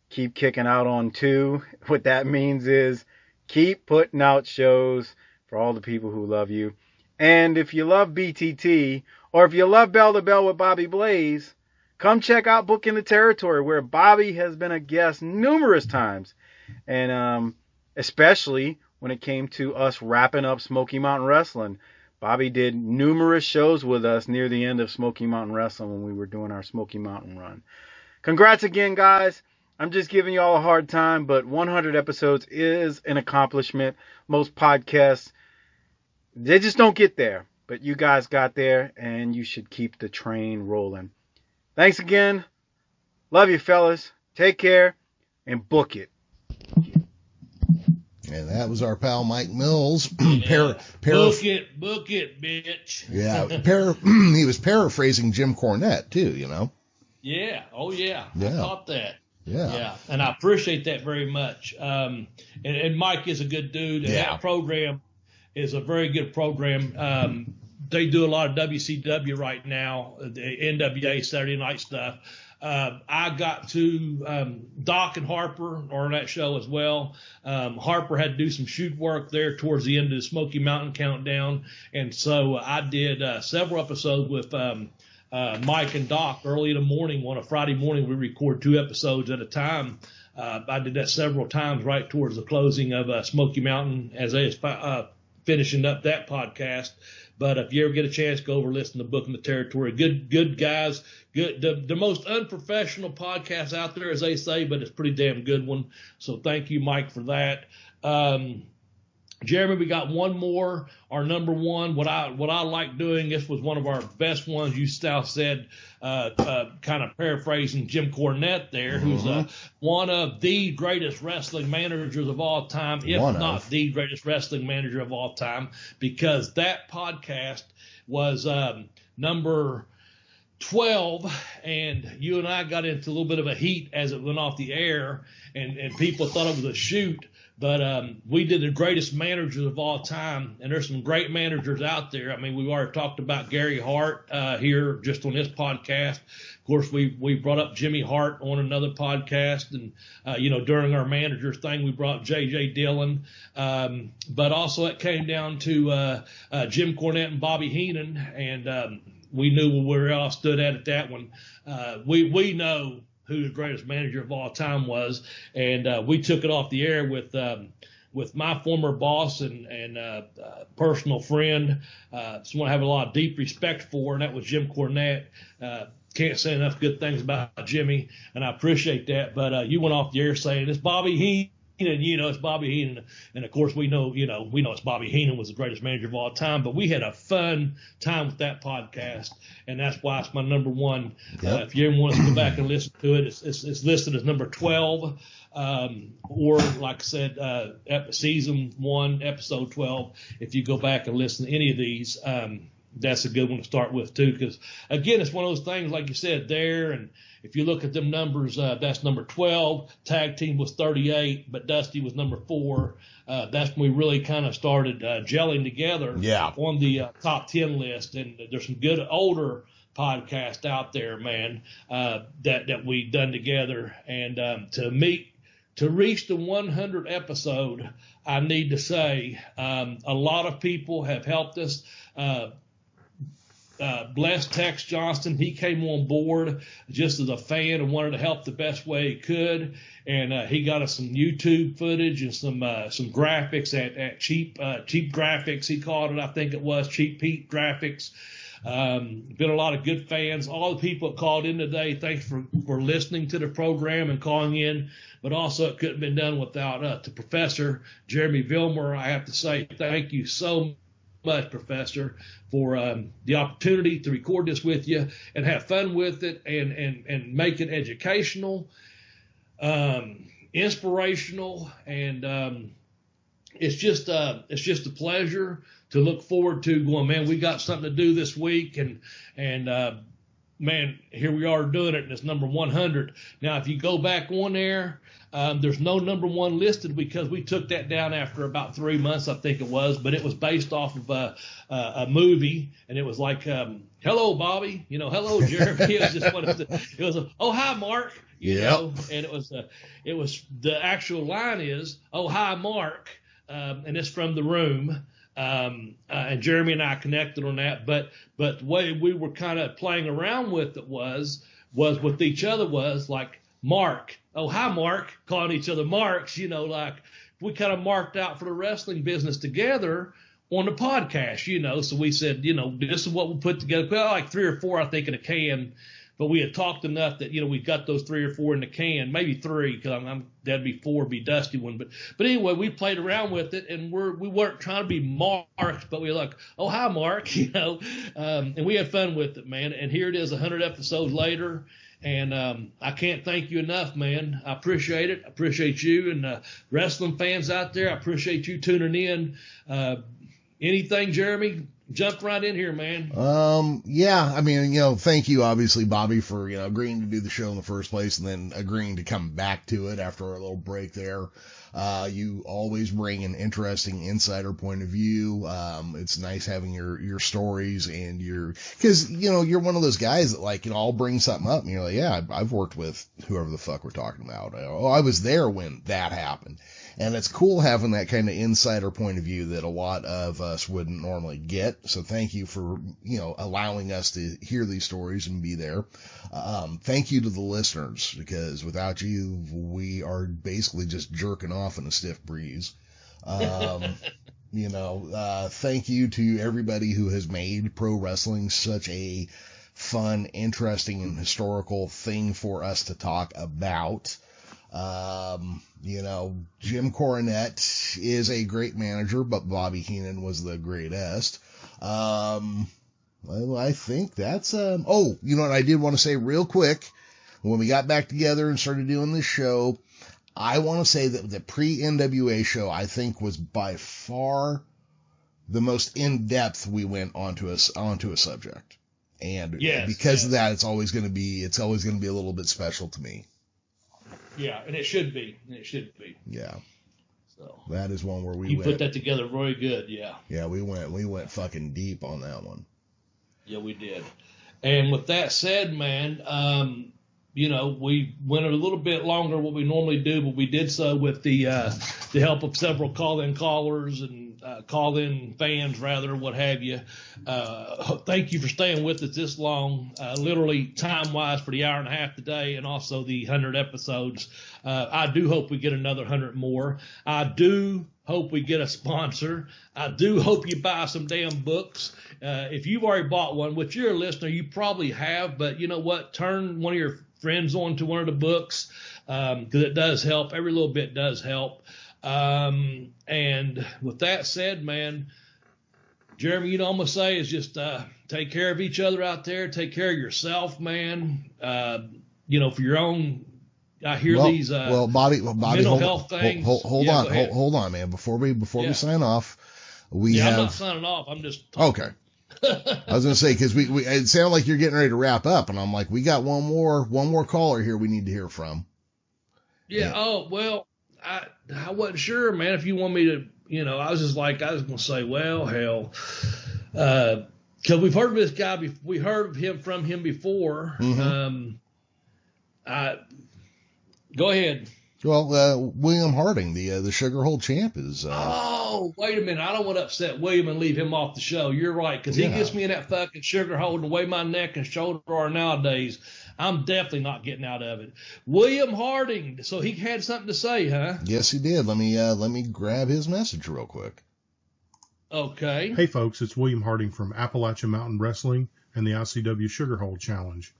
Keep kicking out on 2. What that means is keep putting out shows for all the people who love you. And if you love BTT, or if you love Bell to Bell with Bobby Blaze, come check out Booking the Territory, where Bobby has been a guest numerous times. And especially when it came to us wrapping up Smoky Mountain Wrestling. Bobby did numerous shows with us near the end of Smoky Mountain Wrestling when we were doing our Smoky Mountain run. Congrats again, guys. I'm just giving you all a hard time, but 100 episodes is an accomplishment. Most podcasts, they just don't get there. But you guys got there, and you should keep the train rolling. Thanks again. Love you, fellas. Take care, and book it. And that was our pal Mike Mills. Book it, bitch. Yeah, he was paraphrasing Jim Cornette too, you know. Yeah. Oh yeah. Yeah. I caught that. Yeah. And I appreciate that very much. And Mike is a good dude. And that program is a very good program. They do a lot of WCW right now, the NWA Saturday night stuff. I got to Doc and Harper are on that show as well. Harper had to do some shoot work there towards the end of the Smoky Mountain Countdown, and so I did several episodes with Mike and Doc early in the morning. On a Friday morning, we record 2 episodes at a time. I did that several times right towards the closing of Smoky Mountain as they was finishing up that podcast. But if you ever get a chance, go over and listen to Booking the Territory. Good guys. Good. The most unprofessional podcast out there, as they say, but it's a pretty damn good one. So thank you, Mike, for that. Jeremy, we got one more. Our number one, what I like doing, this was one of our best ones. You said, kind of paraphrasing Jim Cornette there, who's one of the greatest wrestling managers of all time, if not the greatest wrestling manager of all time, because that podcast was number 12, and you and I got into a little bit of a heat as it went off the air, and people thought it was a shoot. But we did the greatest managers of all time, and there's some great managers out there. I mean, we've already talked about Gary Hart here just on this podcast. Of course, we brought up Jimmy Hart on another podcast, and during our managers thing, we brought J.J. Dillon. But also it came down to Jim Cornette and Bobby Heenan, and we knew where we all stood at that one. We know who the greatest manager of all time was, and we took it off the air with my former boss and personal friend, someone I have a lot of deep respect for, and that was Jim Cornette. Can't say enough good things about Jimmy, and I appreciate that. But you went off the air saying, "It's Bobby it's Bobby Heenan, and of course we know it's Bobby Heenan was the greatest manager of all time. But we had a fun time with that podcast, and that's why it's my number one. Yep. If you ever want to go back and listen to it, it's listed as number 12, or like I said, season 1, episode 12. If you go back and listen to any of these, that's a good one to start with too, because again, it's one of those things like you said there, and if you look at them numbers, that's number 12. Tag team was 38, but Dusty was number 4. That's when we really kind of started gelling together on the top 10 list. And there's some good older podcasts out there, man, that we done together. And to reach the 100 episode, I need to say a lot of people have helped us. Bless Tex Johnston, he came on board just as a fan and wanted to help the best way he could, and he got us some YouTube footage and some graphics at cheap graphics, he called it. I think it was Cheap Pete Graphics. Been a lot of good fans. All the people that called in today, thanks for listening to the program and calling in. But also, it couldn't have been done without the Professor Jeremy Vilmur. I have to say thank you so much, Professor, for the opportunity to record this with you and have fun with it and make it educational, inspirational, and it's just a pleasure to look forward to. Going, man, we got something to do this week, and man, here we are doing it, and it's number 100. Now, if you go back on there, there's no number 1 listed because we took that down after about 3 months, I think it was, but it was based off of a movie, and it was like, hello, Bobby, hello, Jeremy. It was oh, hi, Mark, you know, and it was the actual line is, oh, hi, Mark, and it's from The Room. And Jeremy and I connected on that, but the way we were kind of playing around with it was with each other was like Mark. Oh, hi, Mark, calling each other Marks, like we kind of marked out for the wrestling business together on the podcast, so we said, this is what we'll put together. Well, like 3 or 4, I think, in a can, but we had talked enough that, we've got those 3 or 4 in the can, maybe 3, because that'd be 4, be Dusty one. But anyway, we played around with it, and we weren't trying to be Marks, but we were like, oh, hi, Mark, and we had fun with it, man. And here it is 100 episodes later. And I can't thank you enough, man. I appreciate it. I appreciate you and wrestling fans out there. I appreciate you tuning in. Anything, Jeremy? Jump right in here, man. Yeah, I mean, thank you, obviously, Bobby, for, agreeing to do the show in the first place and then agreeing to come back to it after a little break there. You always bring an interesting insider point of view. It's nice having your stories and cause, you're one of those guys that like, I'll bring something up and you're like, yeah, I've worked with whoever the fuck we're talking about. Oh, I was there when that happened. And it's cool having that kind of insider point of view that a lot of us wouldn't normally get. So thank you for, allowing us to hear these stories and be there. Thank you to the listeners, because without you, we are basically just jerking off in a stiff breeze. Thank you to everybody who has made pro wrestling such a fun, interesting, and historical thing for us to talk about. Jim Cornette is a great manager, but Bobby Heenan was the greatest. Well, I think that's, what I did want to say real quick. When we got back together and started doing this show, I want to say that the pre-NWA show, I think, was by far the most in-depth we went onto a subject. And because of that, it's always going to be a little bit special to me. Yeah, and it should be. Yeah. So that is one where you put that together very good. Yeah. Yeah, we went fucking deep on that one. Yeah, we did. And with that said, man, we went a little bit longer than what we normally do, but we did so with the help of several call-in callers and call-in fans, rather, what have you. Thank you for staying with us this long, literally time-wise for the hour and a half today, and also the 100 episodes. I do hope we get another 100 more. I do hope we get a sponsor. I do hope you buy some damn books if you've already bought one, which you're a listener, you probably have, but you know what? Turn one of your friends on to one of the books, because it does help. Every little bit does help. And with that said, man, Jeremy, you know what I'm going to say is just take care of each other out there. Take care of yourself, man. You know, for your own, I hear these Bobby, mental health things. Hold on, man. Before we sign off, I'm not signing off. I'm just talking. Okay. I was going to say, because it sounded like you're getting ready to wrap up, and I'm like, we got one more caller here we need to hear from. Yeah. Oh, well, I wasn't sure, man, if you want me to, you know, I was going to say, well, hell, because we've heard of this guy, we heard from him before. Mm-hmm. Go ahead. Well, William Harding, the Sugar Hole champ is. Oh, wait a minute. I don't want to upset William and leave him off the show. You're right, because he gets me in that fucking sugar hole, and the way my neck and shoulder are nowadays, I'm definitely not getting out of it. William Harding. So he had something to say, huh? Yes, he did. Let me grab his message real quick. Okay. Hey, folks, it's William Harding from Appalachian Mountain Wrestling and the ICW Sugar Hole Challenge.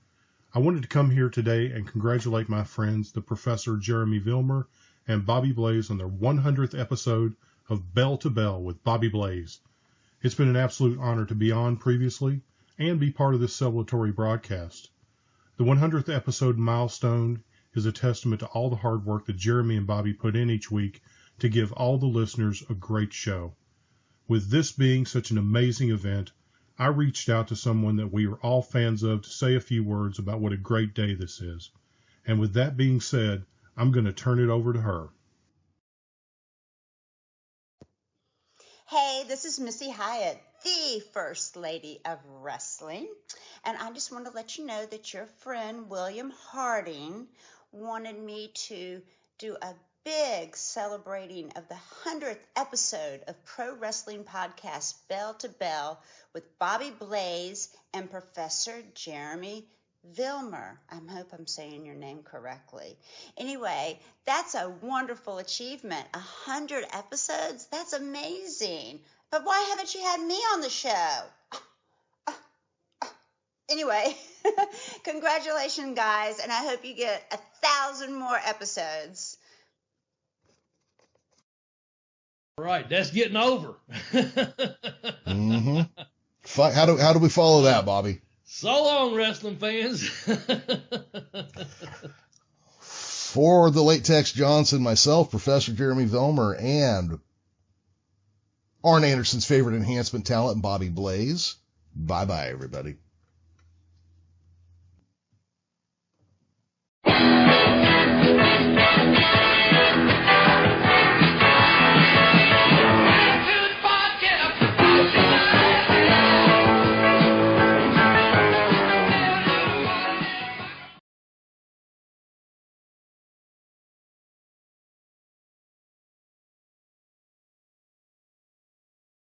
I wanted to come here today and congratulate my friends, the Professor Jeremy Vilmur and Bobby Blaze, on their 100th episode of Bell to Bell with Bobby Blaze. It's been an absolute honor to be on previously and be part of this celebratory broadcast. The 100th episode milestone is a testament to all the hard work that Jeremy and Bobby put in each week to give all the listeners a great show. With this being such an amazing event, I reached out to someone that we are all fans of to say a few words about what a great day this is. And with that being said, I'm going to turn it over to her. Hey, this is Missy Hyatt, the First Lady of Wrestling. And I just want to let you know that your friend William Harding wanted me to do a big celebrating of the 100th episode of Pro Wrestling Podcast Bell to Bell with Bobby Blaze and Professor Jeremy Vilmur. I hope I'm saying your name correctly. Anyway, that's a wonderful achievement. 100 episodes? That's amazing. But why haven't you had me on the show? Anyway, congratulations, guys, and I hope you get 1,000 more episodes. Right, that's getting over. Mm-hmm. How do we follow that, Bobby? So long, wrestling fans. For the late Tex Johnson, myself, Professor Jeremy Vilmur, and Arn Anderson's favorite enhancement talent, Bobby Blaze. Bye-bye, everybody.